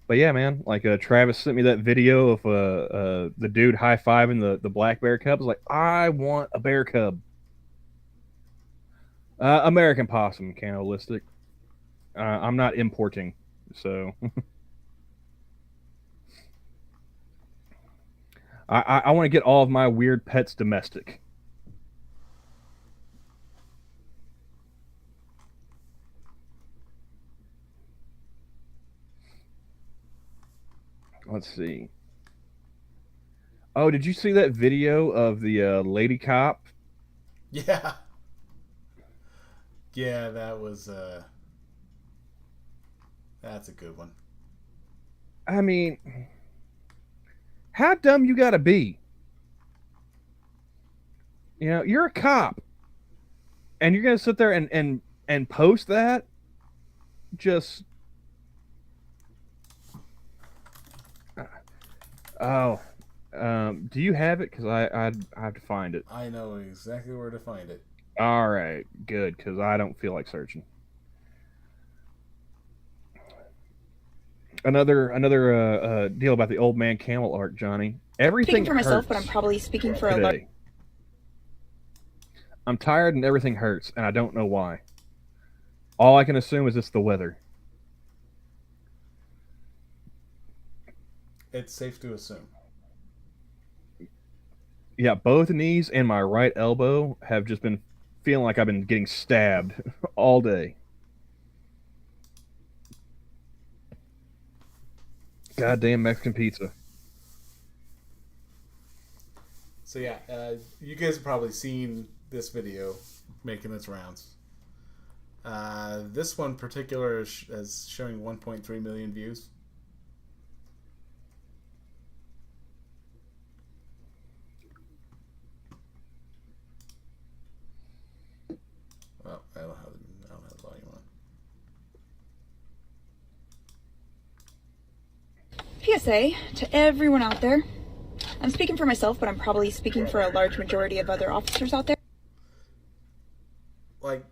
But yeah, man, like Travis sent me that video of the dude high-fiving the black bear cub. I was like, I want a bear cub. American possum, cannibalistic. I'm not importing, so I want to get all of my weird pets domestic. Let's see. Oh, did you see that video of the lady cop? Yeah. Yeah, that was that's a good one. I mean, how dumb you gotta be? You know, you're a cop, and you're gonna sit there and post that? Just oh, do you have it? Because I have to find it. I know exactly where to find it. All right, good, because I don't feel like searching. Another deal about the old man camel arc, Johnny. Everything Speaking for myself, but I'm hurts probably speaking for a lot. today. I'm tired and everything hurts, and I don't know why. All I can assume is it's the weather. It's safe to assume. Yeah, both knees and my right elbow have just been feeling like I've been getting stabbed all day. Goddamn Mexican pizza. So yeah, you guys have probably seen this video making its rounds. This one particular is showing 1.3 million views. Well, I don't have the volume on. PSA to everyone out there. I'm speaking for myself, but I'm probably speaking for a large majority of other officers out there. Like,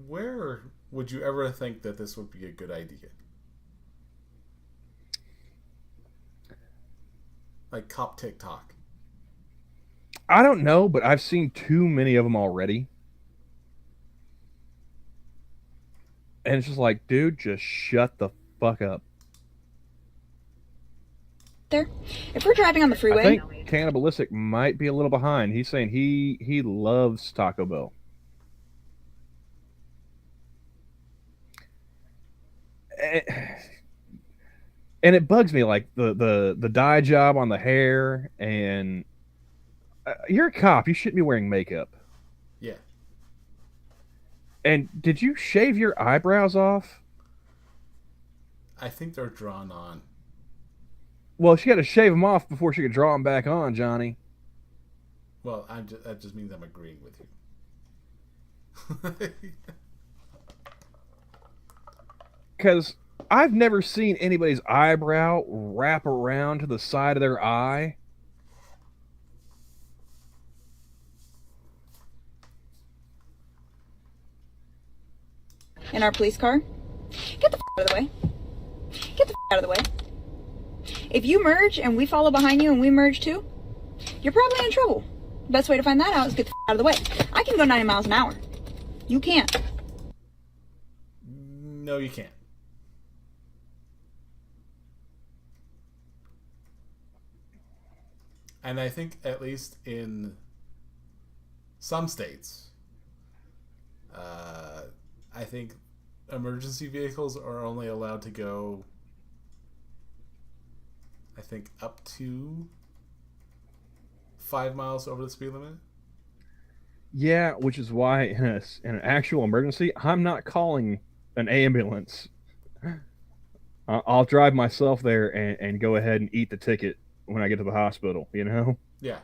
where would you ever think that this would be a good idea? Like cop TikTok. I don't know, but I've seen too many of them already. And it's just like, dude, just shut the fuck up. There, if we're driving on the I freeway, think Cannibalistic might be a little behind. He's saying he loves Taco Bell. And it bugs me, like the dye job on the hair, and you're a cop. You shouldn't be wearing makeup. Yeah. And did you shave your eyebrows off? I think they're drawn on. Well, she had to shave them off before she could draw them back on, Johnny. Well, that just means I'm agreeing with you. Because I've never seen anybody's eyebrow wrap around to the side of their eye. In our police car? Get the out of the way. Get the out of the way. If you merge and we follow behind you and we merge too, you're probably in trouble. The best way to find that out is get the out of the way. I can go 90 miles an hour. You can't. No, you can't. And I think at least in some states, I think emergency vehicles are only allowed to go, I think, up to 5 miles over the speed limit. Yeah, which is why in an actual emergency, I'm not calling an ambulance. I'll drive myself there and go ahead and eat the ticket when I get to the hospital, you know? Yeah.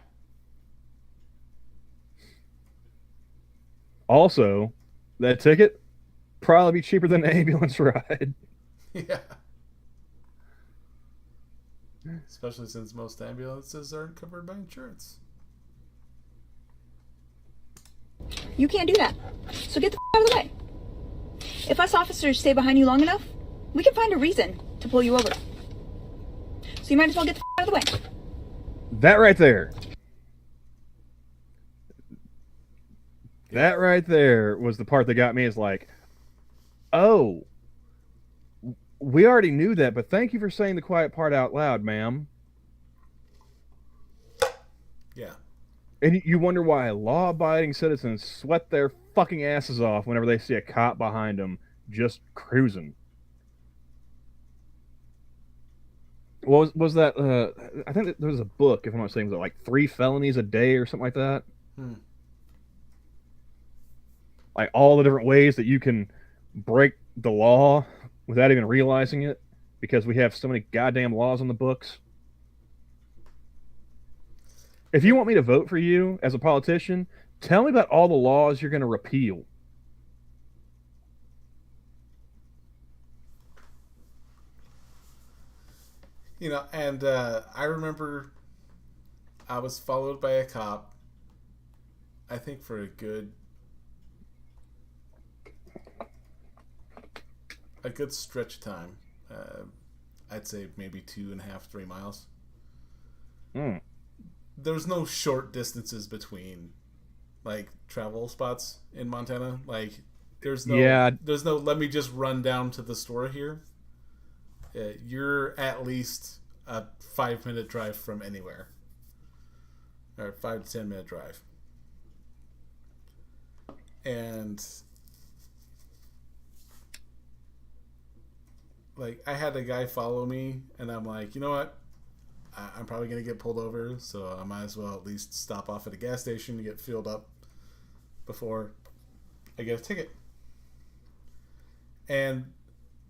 Also, that ticket probably be cheaper than an ambulance ride. Yeah. Especially since most ambulances aren't covered by insurance. You can't do that. So get the out of the way. If us officers stay behind you long enough, we can find a reason to pull you over. So you might as well get the out of the way. That right there. That right there was the part that got me. Is like, oh, we already knew that, but thank you for saying the quiet part out loud, ma'am. Yeah. And you wonder why law-abiding citizens sweat their fucking asses off whenever they see a cop behind them just cruising. What was that? I think there was a book, if I'm not mistaken, was it like 3 felonies a day or something like that? Like all the different ways that you can break the law without even realizing it, because we have so many goddamn laws on the books. If you want me to vote for you as a politician, tell me about all the laws you're going to repeal. You know, and I remember I was followed by a cop, I think for a good stretch of time. I'd say maybe 2.5, 3 miles. There's no short distances between like travel spots in Montana. Like there's no let me just run down to the store here. You're at least a 5-minute drive from anywhere, or 5 to 10 minute drive. And like I had a guy follow me, and I'm like, you know what? I'm probably going to get pulled over, so I might as well at least stop off at a gas station to get filled up before I get a ticket. And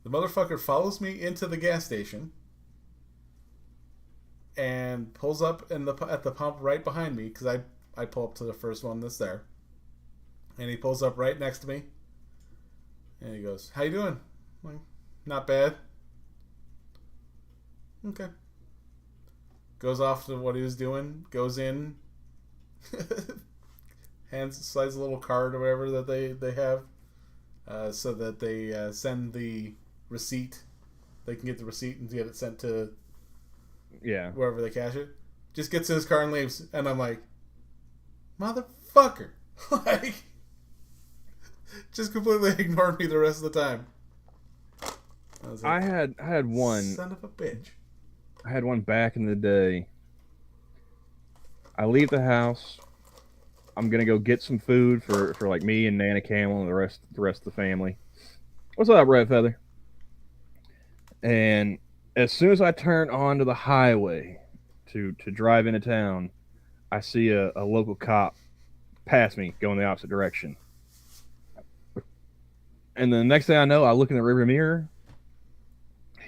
the motherfucker follows me into the gas station and pulls up at the pump right behind me, because I pull up to the first one that's there. And he pulls up right next to me. And he goes, "How you doing?" I'm like, "Not bad." Okay. Goes off to what he was doing, goes in, slides a little card or whatever that they have, so that they send the receipt. They can get the receipt and get it sent to wherever they cash it. Just gets in his car and leaves, and I'm like, motherfucker, like, just completely ignored me the rest of the time. I had one. Son of a bitch. I had one back in the day. I leave the house. I'm gonna go get some food for like me and Nana Camel and the rest of the family. What's up, Red Feather? And as soon as I turn onto the highway to drive into town, I see a local cop pass me going the opposite direction. And the next thing I know, I look in the rearview mirror.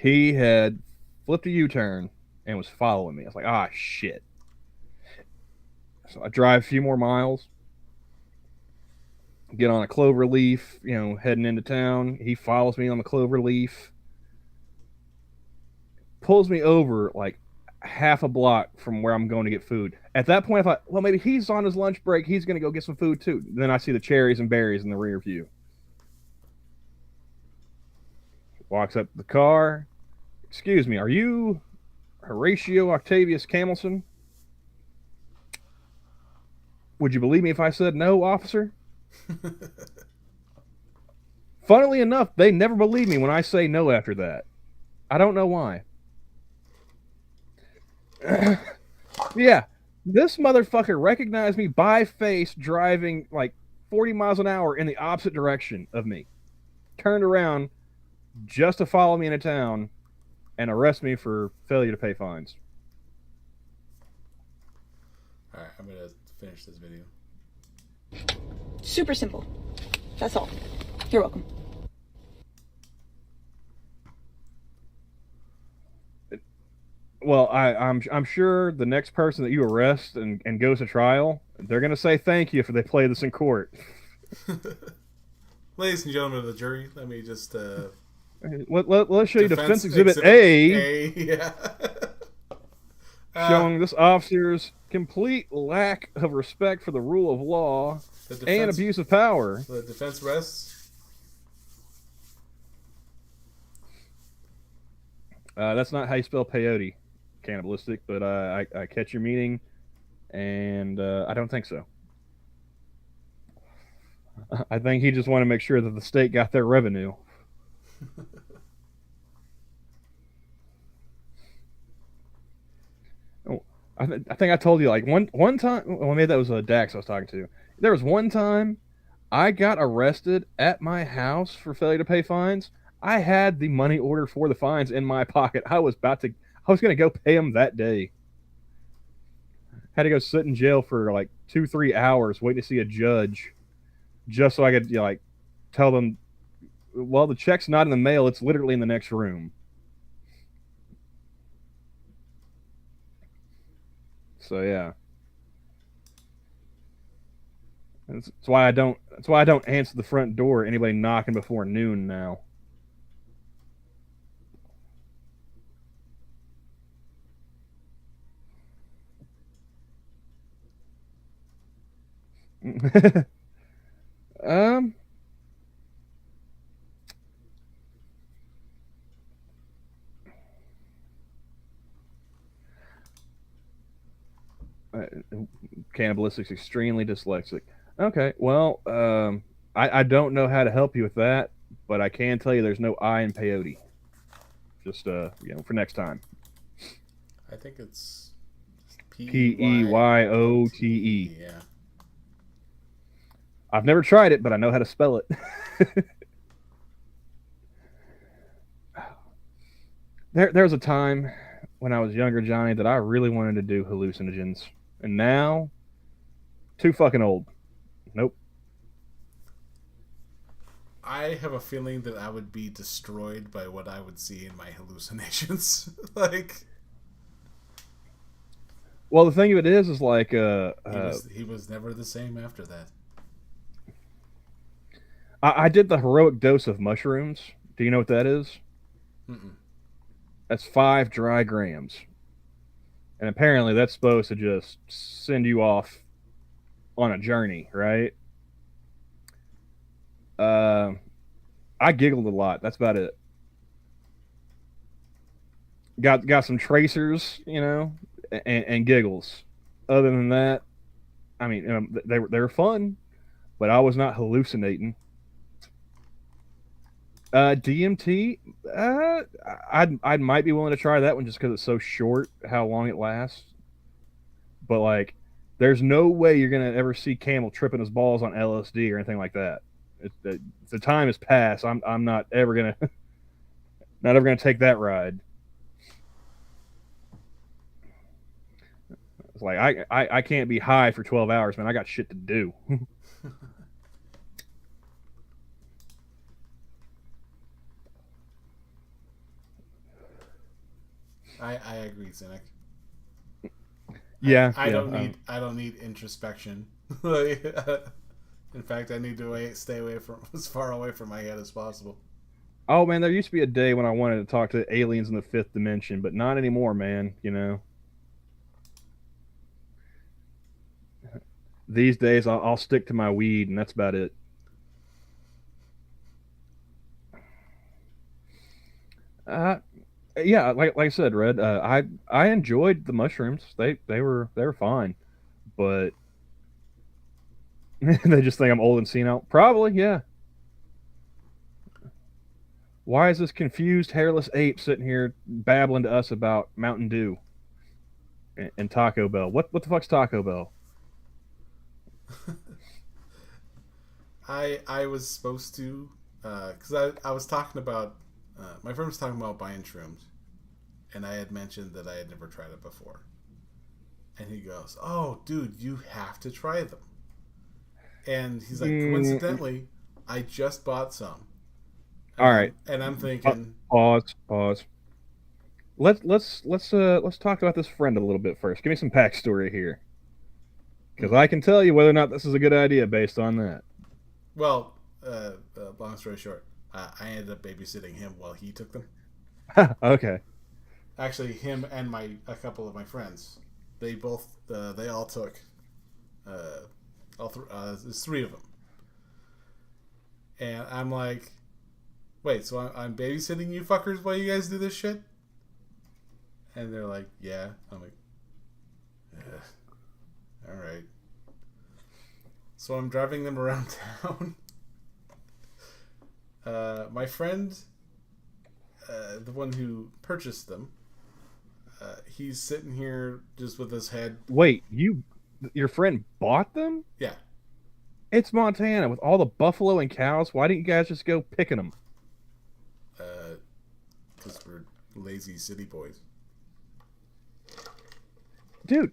he had flipped a U-turn and was following me. I was like, ah, shit. So I drive a few more miles, get on a clover leaf, heading into town. He follows me on the clover leaf, pulls me over like half a block from where I'm going to get food. At that point, I thought, well, maybe he's on his lunch break. He's going to go get some food too. Then I see the cherries and berries in the rear view. Walks up to the car. Excuse me, are you Horatio Octavius Camelson? Would you believe me if I said no, officer? Funnily enough, they never believe me when I say no after that. I don't know why. Yeah, this motherfucker recognized me by face driving like 40 miles an hour in the opposite direction of me. Turned around just to follow me into town and arrest me for failure to pay fines. Alright, I'm gonna finish this video. Super simple. That's all. You're welcome. Well, I'm sure the next person that you arrest and goes to trial, they're gonna say thank you if they play this in court. Ladies and gentlemen of the jury, let me just let's show you Defense Exhibit A. Yeah. Showing this officer's complete lack of respect for the rule of law and abuse of power. The defense rests. That's not how you spell peyote, cannibalistic, but I catch your meaning, and I don't think so. I think he just wanted to make sure that the state got their revenue. I think I told you, like, one time, well, maybe that was Dax I was talking to. There was one time I got arrested at my house for failure to pay fines. I had the money order for the fines in my pocket. I was going to go pay them that day. Had to go sit in jail for like 2-3 hours waiting to see a judge just so I could, tell them, well, the check's not in the mail. It's literally in the next room. So yeah, that's why I don't answer the front door. Anybody knocking before noon now. Cannibalistic's extremely dyslexic. Okay, well, I don't know how to help you with that, but I can tell you there's no I in peyote. Just for next time. I think it's P-E-Y-O-T-E. Yeah. I've never tried it, but I know how to spell it. There was a time when I was younger, Johnny, that I really wanted to do hallucinogens. And now, too fucking old. Nope. I have a feeling that I would be destroyed by what I would see in my hallucinations. Well, the thing of it is like... he was never the same after that. I did the heroic dose of mushrooms. Do you know what that is? Mm-mm. That's 5 dry grams. And apparently that's supposed to just send you off on a journey, right? I giggled a lot. That's about it. Got some tracers, and giggles. Other than that, I mean, they were fun, but I was not hallucinating. DMT, I might be willing to try that one just because it's so short, how long it lasts. But there's no way you're gonna ever see Camel tripping his balls on LSD or anything like that. The time has passed. I'm not ever gonna take that ride. It's like I can't be high for 12 hours, man. I got shit to do. I agree, Cynic. Yeah, I don't need introspection. In fact, I need to stay away from as far away from my head as possible. Oh man, there used to be a day when I wanted to talk to aliens in the fifth dimension, but not anymore, man. You know, these days I'll stick to my weed, and that's about it. Uh, yeah, like I said, Red. I enjoyed the mushrooms. They were fine, but they just think I'm old and senile. Probably, yeah. Why is this confused hairless ape sitting here babbling to us about Mountain Dew and Taco Bell? What the fuck's Taco Bell? I was supposed to, because I was talking about, my friend was talking about buying shrooms, and I had mentioned that I had never tried it before. And he goes, "Oh, dude, you have to try them." And he's like, "Coincidentally, I just bought some." All right. And I'm thinking, pause. Let's talk about this friend a little bit first. Give me some backstory here, because I can tell you whether or not this is a good idea based on that. well, long story short, I ended up babysitting him while he took them. Okay. Actually, him and a couple of my friends, they all took, there's three of them, and I'm like, wait, so I'm babysitting you fuckers while you guys do this shit? And they're like, yeah. I'm like, all right. So I'm driving them around town. My friend, the one who purchased them, he's sitting here just with his head. Wait, your friend bought them? Yeah. It's Montana with all the buffalo and cows. Why didn't you guys just go picking them? Because we're lazy city boys. Dude,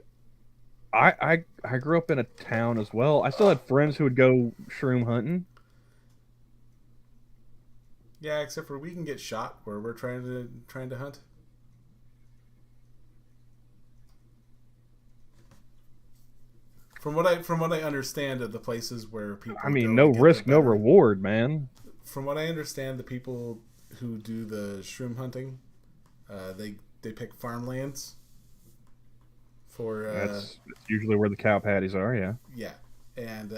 I grew up in a town as well. I still had friends who would go shroom hunting. Yeah, except for we can get shot where we're trying to hunt. From what I understand of the places where people, I mean, no risk, no reward, man. From what I understand, the people who do the shroom hunting, they pick farmlands for. That's usually where the cow patties are. Yeah. Yeah, and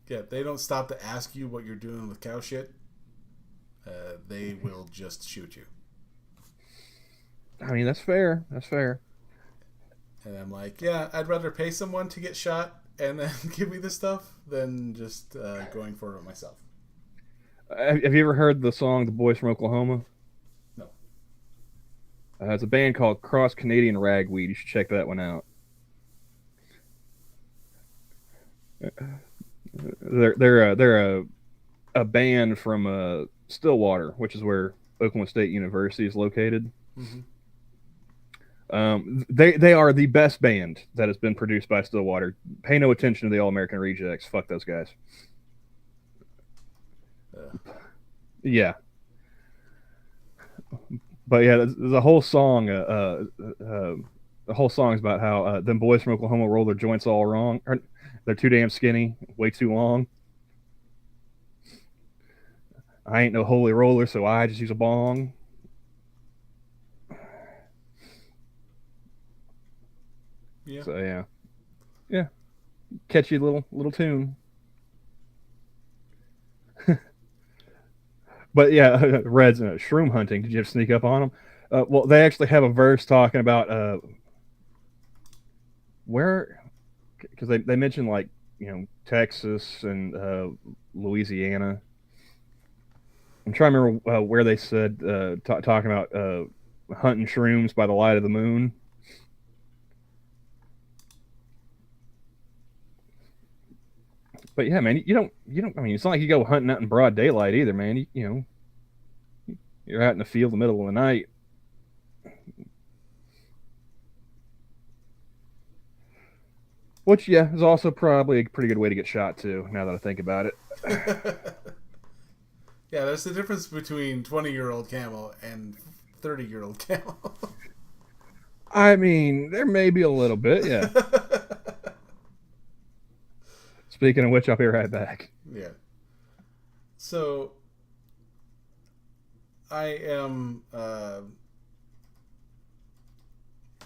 yeah, they don't stop to ask you what you're doing with cow shit. They will just shoot you. I mean, that's fair. That's fair. And I'm like, yeah, I'd rather pay someone to get shot and then give me the stuff than just going for it myself. Have you ever heard the song "The Boys from Oklahoma"? No. It's a band called Cross Canadian Ragweed. You should check that one out. They're a band from Stillwater, which is where Oklahoma State University is located. Mm-hmm. They are the best band that has been produced by Stillwater. Pay no attention to the All American Rejects. Fuck those guys. Yeah. But yeah, there's a whole song. The whole song is about how them boys from Oklahoma roll their joints all wrong. They're too damn skinny, way too long. I ain't no holy roller, so I just use a bong. Yeah. So yeah, catchy little tune. But yeah, Reds shroom hunting. Did you have to sneak up on them? Well, they actually have a verse talking about where, because they mentioned like Texas and Louisiana. I'm trying to remember where they said talking about hunting shrooms by the light of the moon. But yeah, man, you don't. I mean, it's not like you go hunting out in broad daylight either, man. You're out in the field in the middle of the night. Which, yeah, is also probably a pretty good way to get shot too. Now that I think about it. Yeah, there's the difference between 20-year-old Camel and 30-year-old camel. I mean, there may be a little bit, yeah. Speaking of which, I'll be right back. Yeah. So, I am the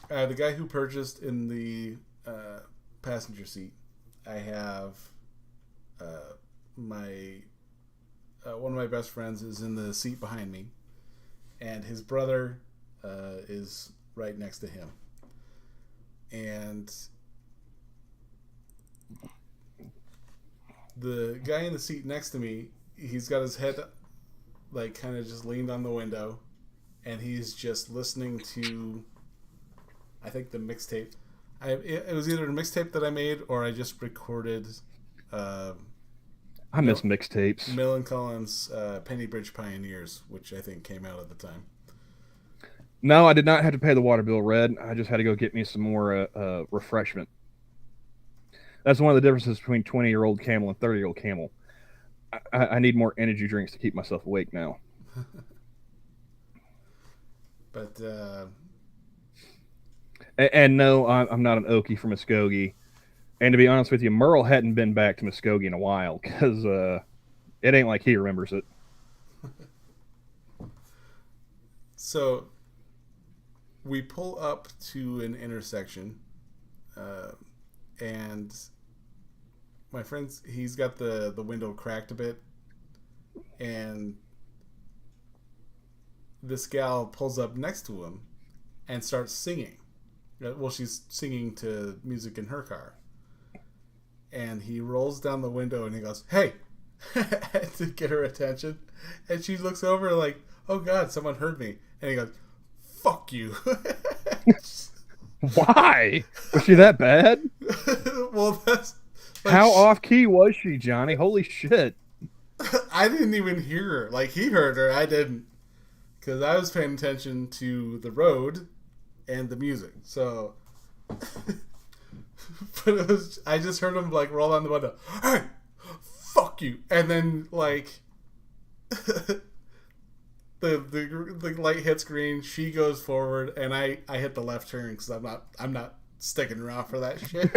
guy who purchased in the passenger seat. I have my one of my best friends is in the seat behind me, and his brother is right next to him. And the guy in the seat next to me, he's got his head like kind of just leaned on the window, and he's just listening to, I think, the mixtape. It was either a mixtape that I made or I just recorded. I miss mixtapes. Millen Collins' Penny Bridge Pioneers, which I think came out at the time. No, I did not have to pay the water bill, Red. I just had to go get me some more refreshment. That's one of the differences between 20-year-old Camel and 30-year-old Camel. I need more energy drinks to keep myself awake now. But and no, I'm not an Okie from Muskogee. And to be honest with you, Merle hadn't been back to Muskogee in a while because it ain't like he remembers it. So we pull up to an intersection, and my friend's, he's got the window cracked a bit, and this gal pulls up next to him and starts singing. Well, she's singing to music in her car. And he rolls down the window and he goes, "Hey!" to get her attention. And she looks over like, "Oh God, someone heard me." And he goes, "Fuck you." Why? Was she that bad? Well, that's... Like, how off-key was she, Johnny? Holy shit. I didn't even hear her. Like, he heard her, I didn't. Because I was paying attention to the road and the music. So... But it was, I just heard him like roll down the window. "Hey, fuck you!" And then like the light hits green. She goes forward, and I hit the left turn because I'm not sticking around for that shit.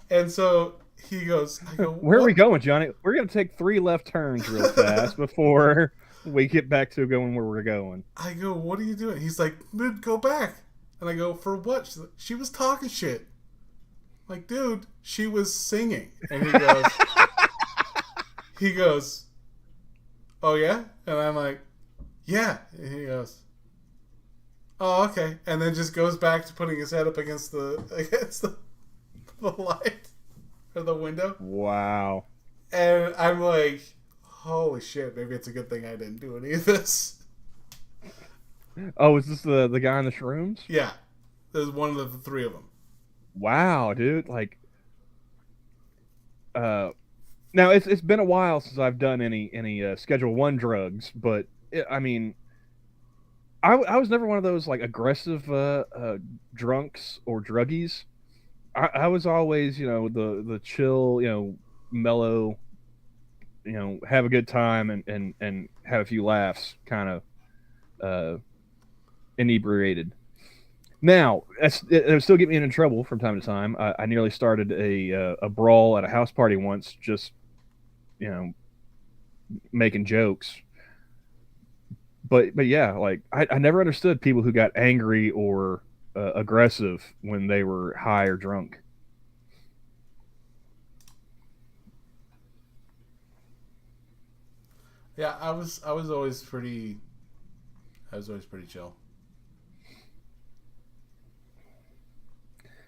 And so he goes, I go, "Where are we going, Johnny? We're gonna take 3 left turns real fast before we get back to going where we're going." I go, "What are you doing?" He's like, "Dude, go back." And I go, "For what?" She's like, "She was talking shit." I'm like, "Dude, she was singing." And he goes, "Oh yeah?" And I'm like, "Yeah." And he goes, "Oh, okay." And then just goes back to putting his head up against the light or the window. Wow. And I'm like, holy shit, maybe it's a good thing I didn't do any of this. Oh, is this the guy in the shrooms? Yeah. There's one of the 3 of them. Wow, dude. Like, now it's been a while since I've done any Schedule 1 drugs, but I mean, I was never one of those like aggressive drunks or druggies. I was always, the chill, mellow, have a good time and have a few laughs kind of inebriated. Now, it would still get me in trouble from time to time. I nearly started a brawl at a house party once, just, making jokes. But yeah, like, I never understood people who got angry or aggressive when they were high or drunk. Yeah, I was always pretty chill.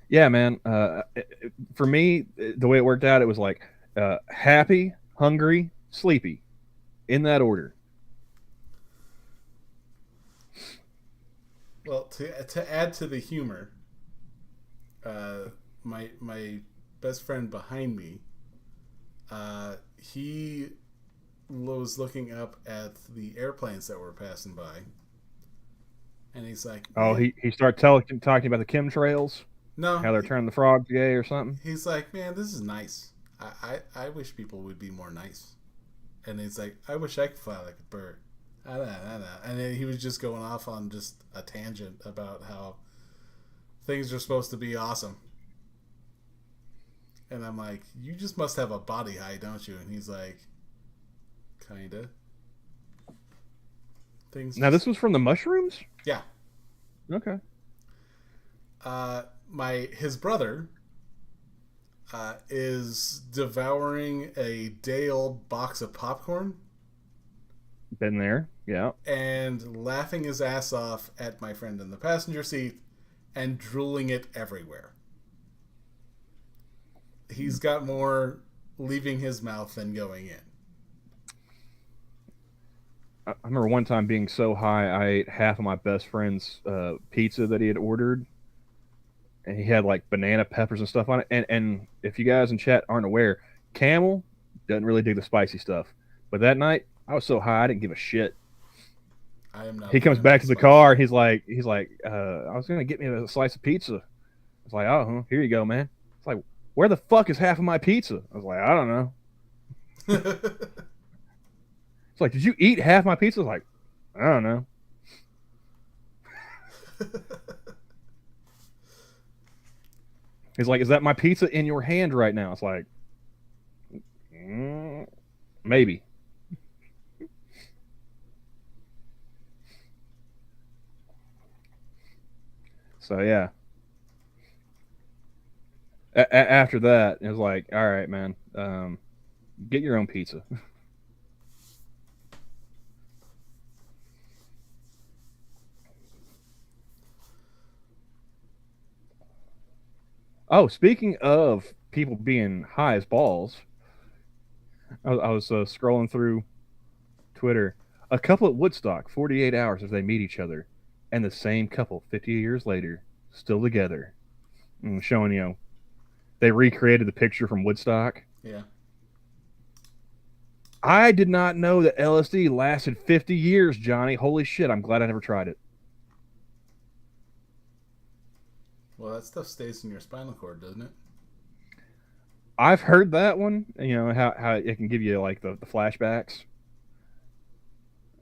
Yeah, man. For me, the way it worked out, it was like happy, hungry, sleepy, in that order. Well, to add to the humor, my best friend behind me, he was looking up at the airplanes that were passing by, and he's like, "Oh, he started talking about the chemtrails." No, how they're turning the frogs gay or something. He's like, "Man, this is nice. I wish people would be more nice." And he's like, "I wish I could fly like a bird." I know. And then he was just going off on just a tangent about how things are supposed to be awesome. And I'm like, you just must have a body high, don't you? And he's like, kinda. Things. Now, this was from the mushrooms? Yeah. Okay. His brother is devouring a day-old box of popcorn. Been there, yeah. And laughing his ass off at my friend in the passenger seat and drooling it everywhere. He's got more leaving his mouth than going in. I remember one time being so high, I ate half of my best friend's pizza that he had ordered. And he had like banana peppers and stuff on it. And if you guys in chat aren't aware, Camel doesn't really dig the spicy stuff. But that night, I was so high, I didn't give a shit. I am not. He comes back to the car. He's like, I was gonna get me a slice of pizza. It's like, oh, here you go, man. It's like, where the fuck is half of my pizza? I was like, I don't know. It's like, did you eat half my pizza? I was like, I don't know. He's like, is that my pizza in your hand right now? It's like, maybe. So yeah. After that, it was like, all right, man, get your own pizza. Oh, speaking of people being high as balls, I was scrolling through Twitter. A couple at Woodstock, 48 hours as they meet each other, and the same couple 50 years later, still together. And showing, they recreated the picture from Woodstock. Yeah. I did not know that LSD lasted 50 years, Johnny. Holy shit, I'm glad I never tried it. Well, that stuff stays in your spinal cord, doesn't it? I've heard that one. How it can give you like the flashbacks.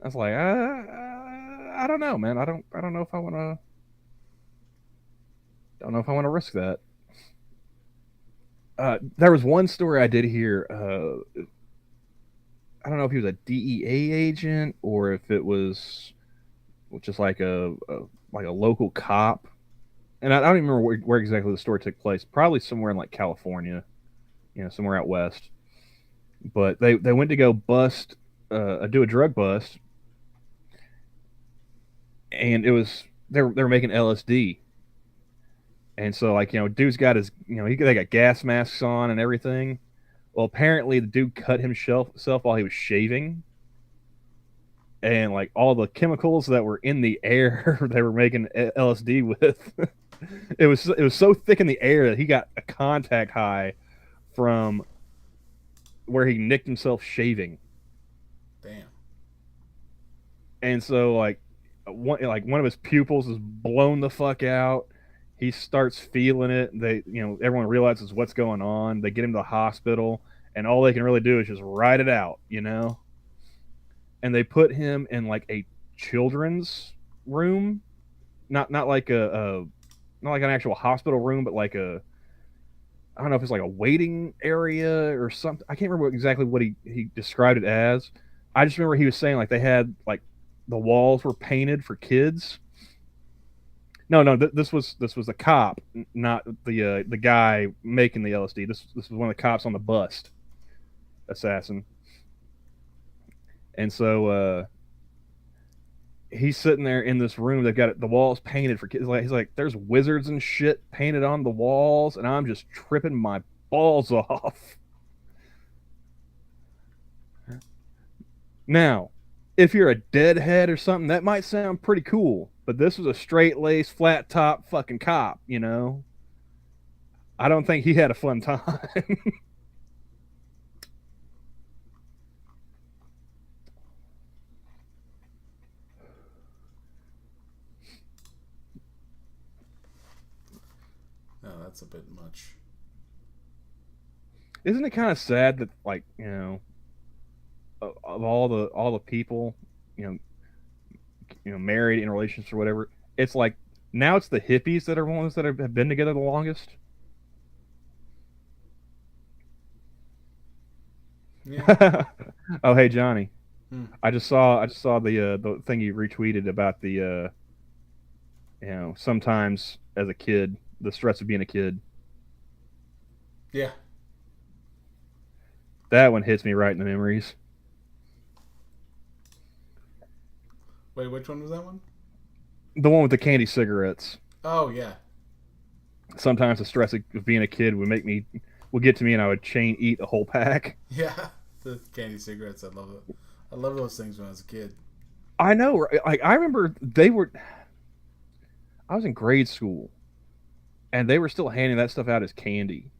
I was like, I don't know, man. I don't know if I want to. Don't know if I want to risk that. There was one story I did hear. I don't know if he was a DEA agent or if it was just like a local cop. And I don't even remember where exactly the story took place. Probably somewhere in like California, somewhere out west. But they went to go bust, do a drug bust, and it was they were making LSD. And so like dude's got his they got gas masks on and everything. Well, apparently the dude cut himself while he was shaving. And like all the chemicals that were in the air they were making LSD with. It was so thick in the air that he got a contact high from where he nicked himself shaving. Damn. And so like one of his pupils is blown the fuck out. He starts feeling it. They everyone realizes what's going on. They get him to the hospital, and all they can really do is just ride it out, And they put him in like a children's room, not like not like an actual hospital room, but like I don't know if it's like a waiting area or something. I can't remember exactly what he described it as. I just remember he was saying like they had like the walls were painted for kids. No, this was a cop, not the guy making the LSD. This was one of the cops on the bust assassin. And so he's sitting there in this room. They've got the walls painted for kids. He's like, there's wizards and shit painted on the walls, and I'm just tripping my balls off. Now, if you're a deadhead or something, that might sound pretty cool. But this was a straight-laced, flat-top fucking cop, I don't think he had a fun time. No, that's a bit much. Isn't it kind of sad that, like, of all the people, like married in relationships or whatever. It's like now it's the hippies that are ones that have been together the longest. Yeah. Oh, hey Johnny, Hmm. I just saw the thing you retweeted about the sometimes as a kid the stress of being a kid. Yeah. That one hits me right in the memories. Wait, which one was that one? The one with the candy cigarettes. Oh yeah. Sometimes the stress of being a kid would get to me, and I would chain eat a whole pack. Yeah. The candy cigarettes. I love it. I love those things when I was a kid. I know, right? Like I remember they were. I was in grade school, and they were still handing that stuff out as candy.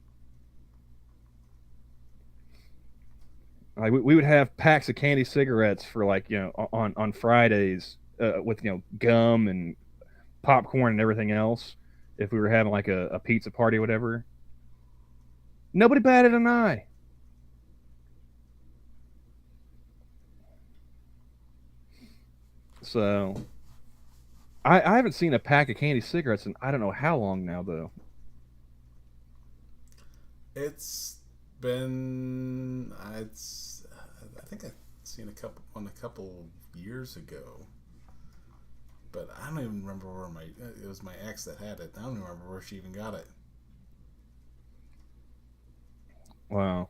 Like we would have packs of candy cigarettes for like on Fridays with gum and popcorn and everything else. If we were having like a pizza party or whatever, nobody batted an eye. So I haven't seen a pack of candy cigarettes in I don't know how long now though. It's been. I think I've seen a couple years ago, but I don't even remember where it was my ex that had it. I don't even remember where she even got it. Wow.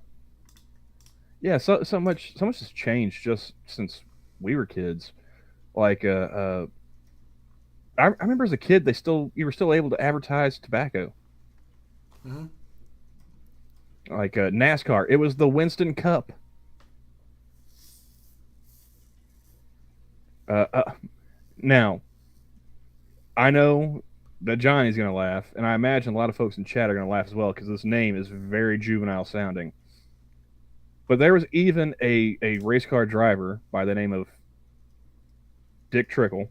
Yeah, so much has changed just since we were kids. Like I remember as a kid you were still able to advertise tobacco. Mm-hmm. Like NASCAR, it was the Winston Cup. Now, I know that Johnny's going to laugh, and I imagine a lot of folks in chat are going to laugh as well because this name is very juvenile sounding. But there was even a race car driver by the name of Dick Trickle.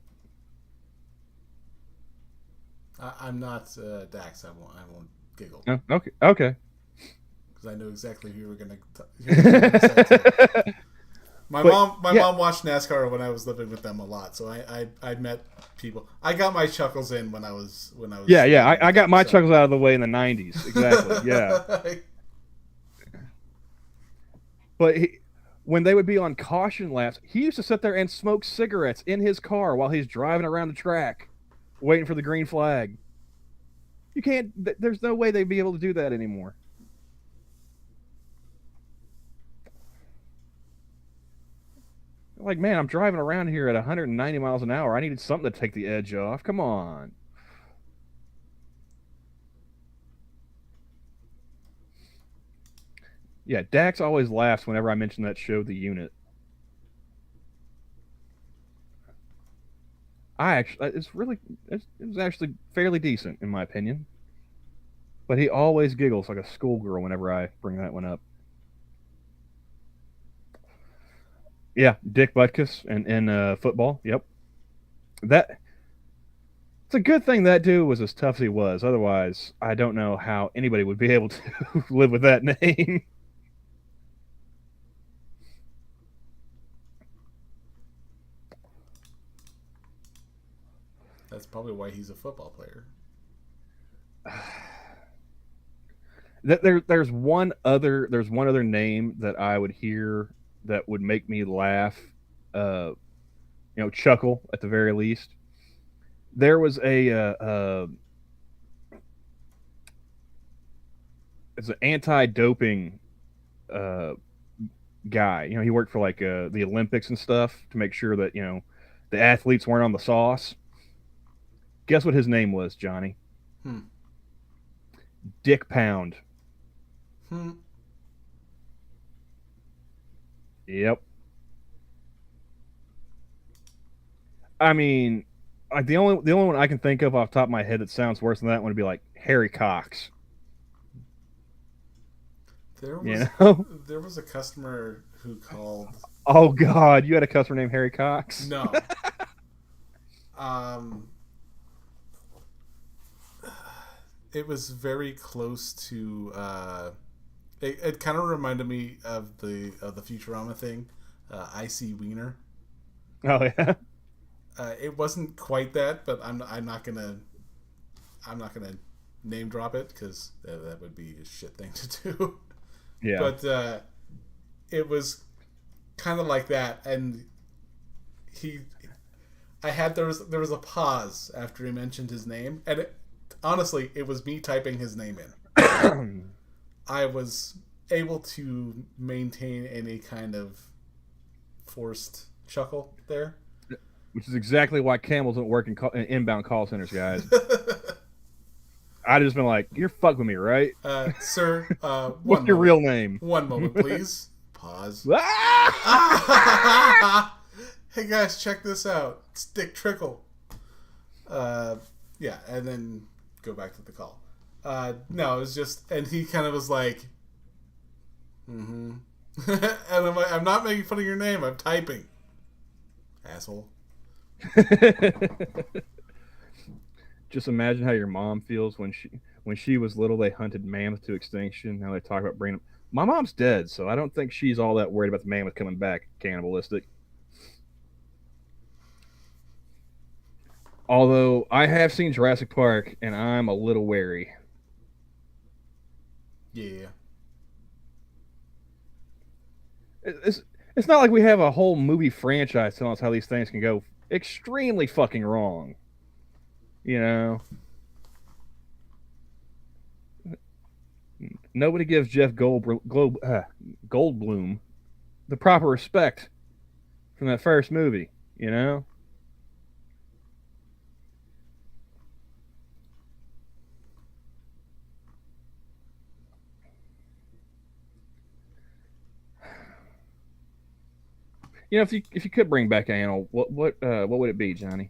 I'm not Dax. I won't giggle. Oh, okay. Because I know exactly who you were going to. My mom watched NASCAR when I was living with them a lot, so I met people. I got my chuckles in when I was. Yeah. I got my chuckles out of the way in the '90s. Exactly. Yeah. But when they would be on caution laps, he used to sit there and smoke cigarettes in his car while he's driving around the track, waiting for the green flag. You can't. There's no way they'd be able to do that anymore. Like, man, I'm driving around here at 190 miles an hour. I needed something to take the edge off. Come on. Yeah, Dax always laughs whenever I mention that show, The Unit. It was actually fairly decent in my opinion. But he always giggles like a schoolgirl whenever I bring that one up. Yeah, Dick Butkus in football. Yep. It's a good thing that dude was as tough as he was. Otherwise, I don't know how anybody would be able to live with that name. That's probably why he's a football player. There's one other name that I would hear that would make me laugh, chuckle at the very least. There was it's an anti-doping guy. He worked for like the Olympics and stuff to make sure that the athletes weren't on the sauce. Guess what his name was, Johnny? Dick Pound. Yep. I mean, like the only one I can think of off the top of my head that sounds worse than that one would be like Harry Cox. There was a customer who called. Oh God, you had a customer named Harry Cox? No. It was very close to. It kind of reminded me of the Futurama thing, Icy Wiener. Oh yeah. It wasn't quite that, but I'm not gonna name drop it because that would be a shit thing to do. Yeah. But it was kind of like that, and there was a pause after he mentioned his name, and honestly, it was me typing his name in. I was able to maintain any kind of forced chuckle there. Which is exactly why Camels don't work in inbound call centers, guys. I'd just been like, "You're fucking with me, right?" Sir, what's your real name? One moment, please. Pause. Hey guys, check this out. It's Dick Trickle. Yeah, and then go back to the call. No, it was just, and he kind of was like, mm-hmm. And I'm like, I'm not making fun of your name, I'm typing. Asshole. Just imagine how your mom feels when she was little. They hunted mammoth to extinction. Now they talk about bringing them. My mom's dead, so I don't think she's all that worried about the mammoth coming back cannibalistic. Although I have seen Jurassic Park, and I'm a little wary. Yeah. It's not like we have a whole movie franchise telling us how these things can go extremely fucking wrong. You know? Nobody gives Jeff Goldblum the proper respect from that first movie, you know? You know, if you could bring back an animal, what would it be, Johnny?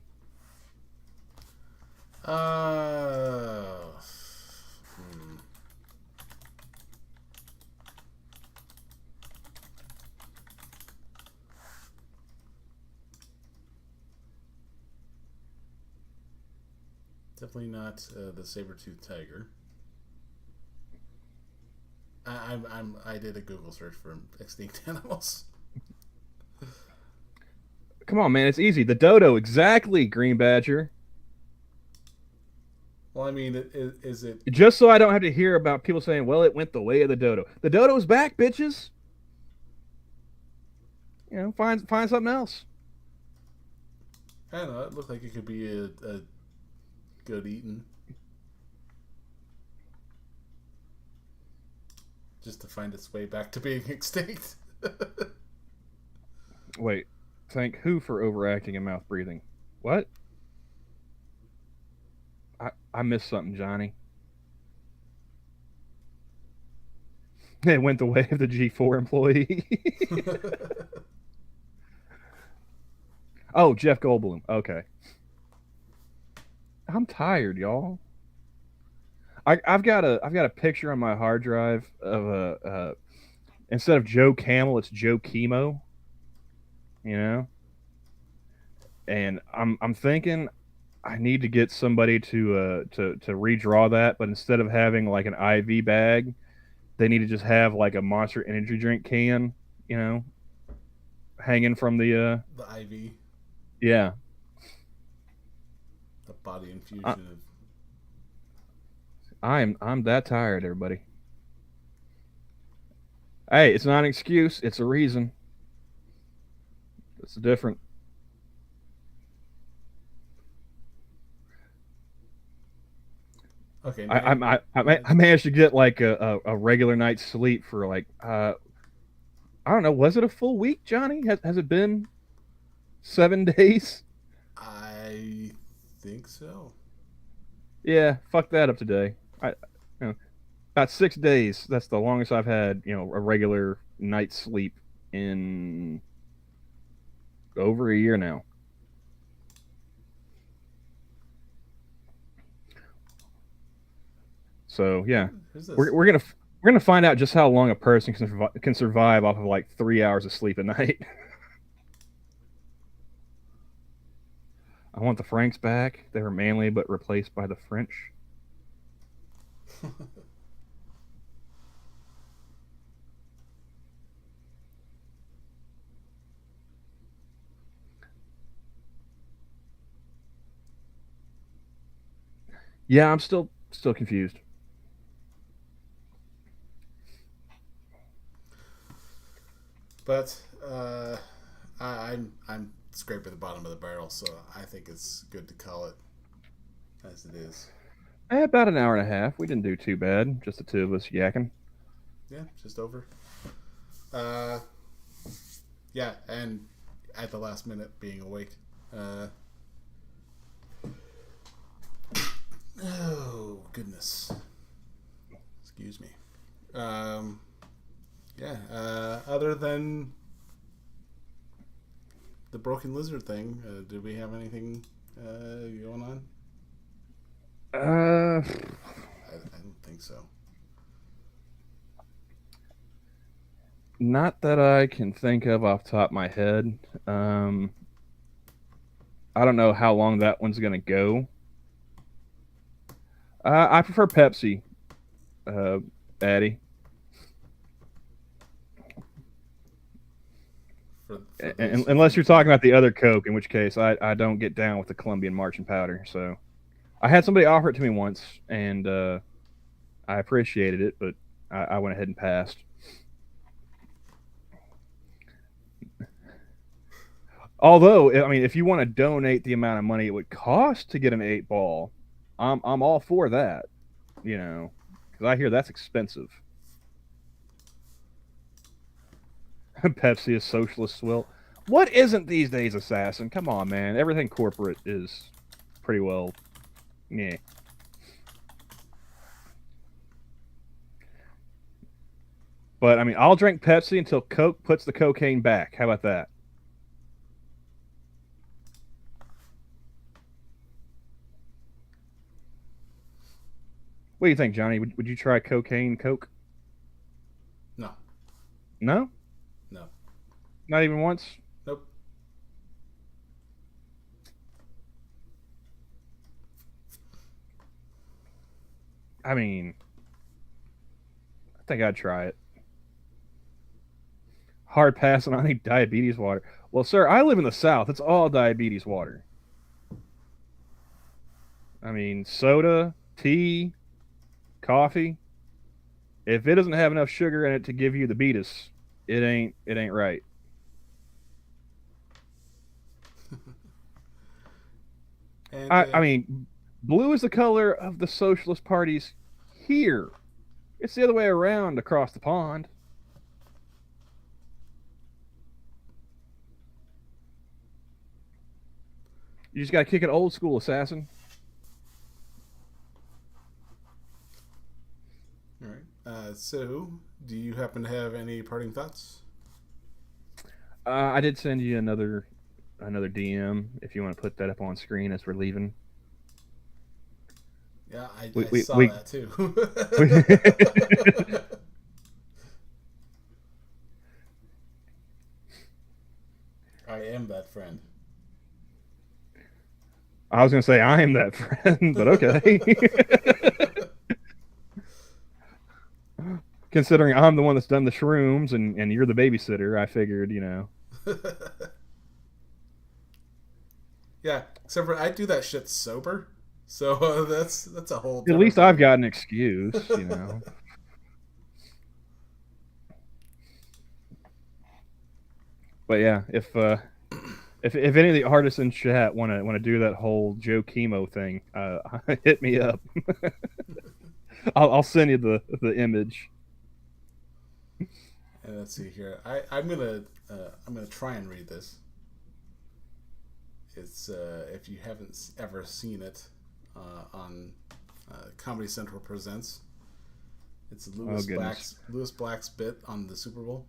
Definitely not the saber-toothed tiger. I did a Google search for extinct animals. Come on, man, it's easy. The dodo, exactly, Green Badger. Well, I mean, is it... Just so I don't have to hear about people saying, well, it went the way of the dodo. The dodo's back, bitches. You know, find something else. I don't know. It looked like it could be a good eating. Just to find its way back to being extinct. Wait. Thank who for overacting and mouth breathing? What? I missed something, Johnny. It went the way of the G4 employee. Oh, Jeff Goldblum. Okay. I'm tired, y'all. I've got a picture on my hard drive of a instead of Joe Camel, it's Joe Chemo. You know? And I'm thinking I need to get somebody to redraw that, but instead of having like an IV bag, they need to just have like a Monster Energy drink can, you know, hanging from the IV. Yeah. The body infusion I'm that tired, everybody. Hey, it's not an excuse, it's a reason. It's different. Okay. I managed to get like a regular night's sleep for like I don't know. Was it a full week, Johnny? Has it been 7 days? I think so. Yeah, fuck that up today. About 6 days. That's the longest I've had. You know, a regular night's sleep in over a year now. So yeah, we're gonna find out just how long a person can survive off of like 3 hours of sleep a night. I want the Franks back. They were manly but replaced by the French. Yeah, I'm still confused. But I'm scraping the bottom of the barrel, so I think it's good to call it as it is. About an hour and a half. We didn't do too bad. Just the two of us yakking. Yeah, just over. Yeah, and at the last minute being awake. Oh goodness. Excuse me. Yeah. Other than the broken lizard thing, did we have anything going on? I don't think so. Not that I can think of off the top of my head. I don't know how long that one's gonna go. I prefer Pepsi, Addy. Unless you're talking about the other Coke, in which case I don't get down with the Colombian Marching Powder. So I had somebody offer it to me once, and I appreciated it, but I went ahead and passed. Although, I mean, if you want to donate the amount of money it would cost to get an 8-ball, I'm all for that. You know, because I hear that's expensive. Pepsi is socialist swill. What isn't these days, Assassin? Come on, man. Everything corporate is pretty well, yeah. But I mean, I'll drink Pepsi until Coke puts the cocaine back. How about that? What do you think, Johnny? Would you try cocaine Coke? No. No? No. Not even once? Nope. I mean, I think I'd try it. Hard pass on any diabetes water. Well, sir, I live in the South. It's all diabetes water. I mean, soda, tea, coffee. If it doesn't have enough sugar in it to give you the beatus, it ain't right. And, I mean, blue is the color of the socialist parties here. It's the other way around across the pond. You just got to kick it old school, Assassin. all right. So, do you happen to have any parting thoughts? I did send you another DM if you want to put that up on screen as we're leaving. Yeah, I saw that too. I am that friend. I was going to say I am that friend, but okay. Considering I'm the one that's done the shrooms and you're the babysitter, I figured, you know. Yeah, except for I do that shit sober, so that's a whole. At least I've got an excuse, you know. But yeah, if any of the artists in chat want to do that whole Joe Chemo thing, hit me up. I'll send you the image. And let's see here. I'm gonna try and read this. It's if you haven't ever seen it on Comedy Central Presents. It's Lewis Black's bit on the Super Bowl.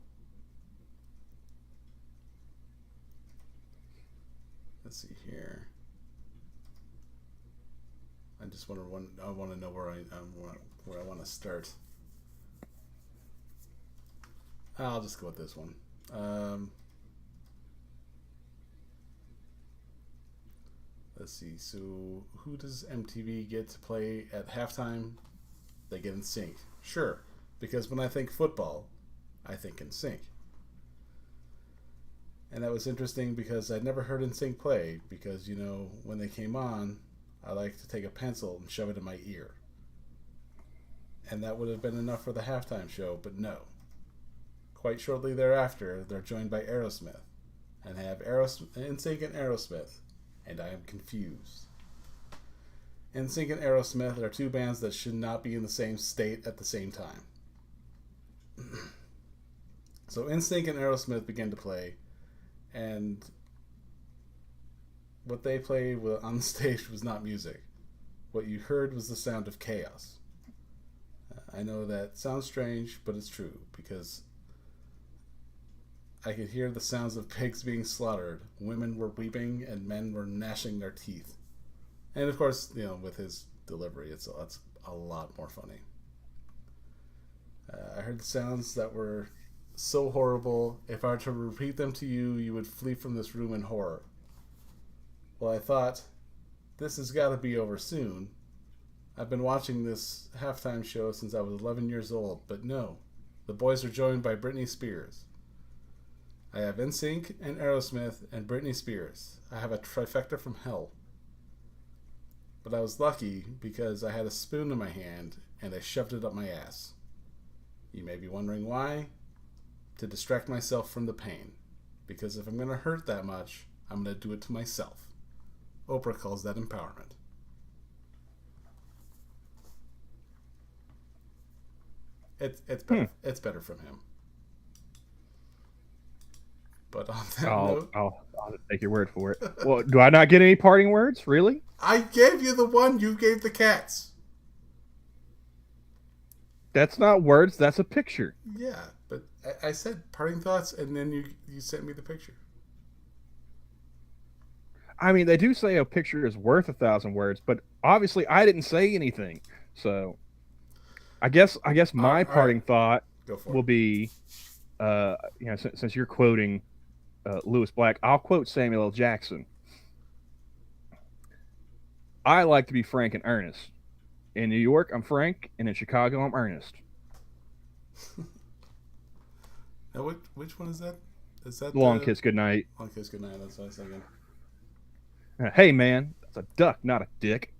Let's see here. I just want to know where I want to start. I'll just go with this one. Let's see. So, who does MTV get to play at halftime? They get NSYNC. Sure, because when I think football, I think NSYNC. And that was interesting because I'd never heard NSYNC play because, you know, when they came on, I like to take a pencil and shove it in my ear. And that would have been enough for the halftime show, but no. Quite shortly thereafter, they're joined by Aerosmith, and have NSYNC and Aerosmith, and I am confused. NSYNC and Aerosmith are two bands that should not be in the same state at the same time. So NSYNC and Aerosmith began to play, and what they played on the stage was not music. What you heard was the sound of chaos. I know that sounds strange, but it's true, because I could hear the sounds of pigs being slaughtered, women were weeping, and men were gnashing their teeth. And of course, with his delivery, it's a lot more funny. I heard the sounds that were so horrible, if I were to repeat them to you, you would flee from this room in horror. Well, I thought, this has got to be over soon. I've been watching this halftime show since I was 11 years old, but no. The boys are joined by Britney Spears. I have NSYNC and Aerosmith and Britney Spears. I have a trifecta from hell. But I was lucky because I had a spoon in my hand and I shoved it up my ass. You may be wondering why. To distract myself from the pain. Because if I'm going to hurt that much, I'm going to do it to myself. Oprah calls that empowerment. It's better. It's better from him. But on that note, I'll take your word for it. Well, do I not get any parting words? Really? I gave you the one you gave the cats. That's not words. That's a picture. Yeah, but I said parting thoughts, and then you sent me the picture. I mean, they do say a picture is worth 1,000 words, but obviously I didn't say anything. So I guess my parting thought will be, since you're quoting Lewis Black, I'll quote Samuel L. Jackson. I like to be frank and earnest. In New York, I'm frank, and in Chicago, I'm earnest. Now, which one is that? Is that Long Kiss Goodnight? Long Kiss Goodnight, that's what I was thinking. Hey, man, that's a duck, not a dick.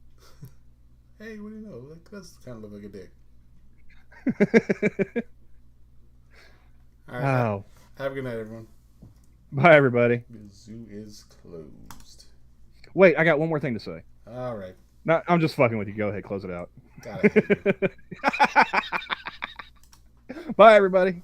Hey, what do you know? That does kind of look like a dick. All right. Oh. Have a good night, everyone. Bye, everybody. The zoo is closed. Wait, I got one more thing to say. All right. No, I'm just fucking with you. Go ahead, close it out. Got it. Bye, everybody.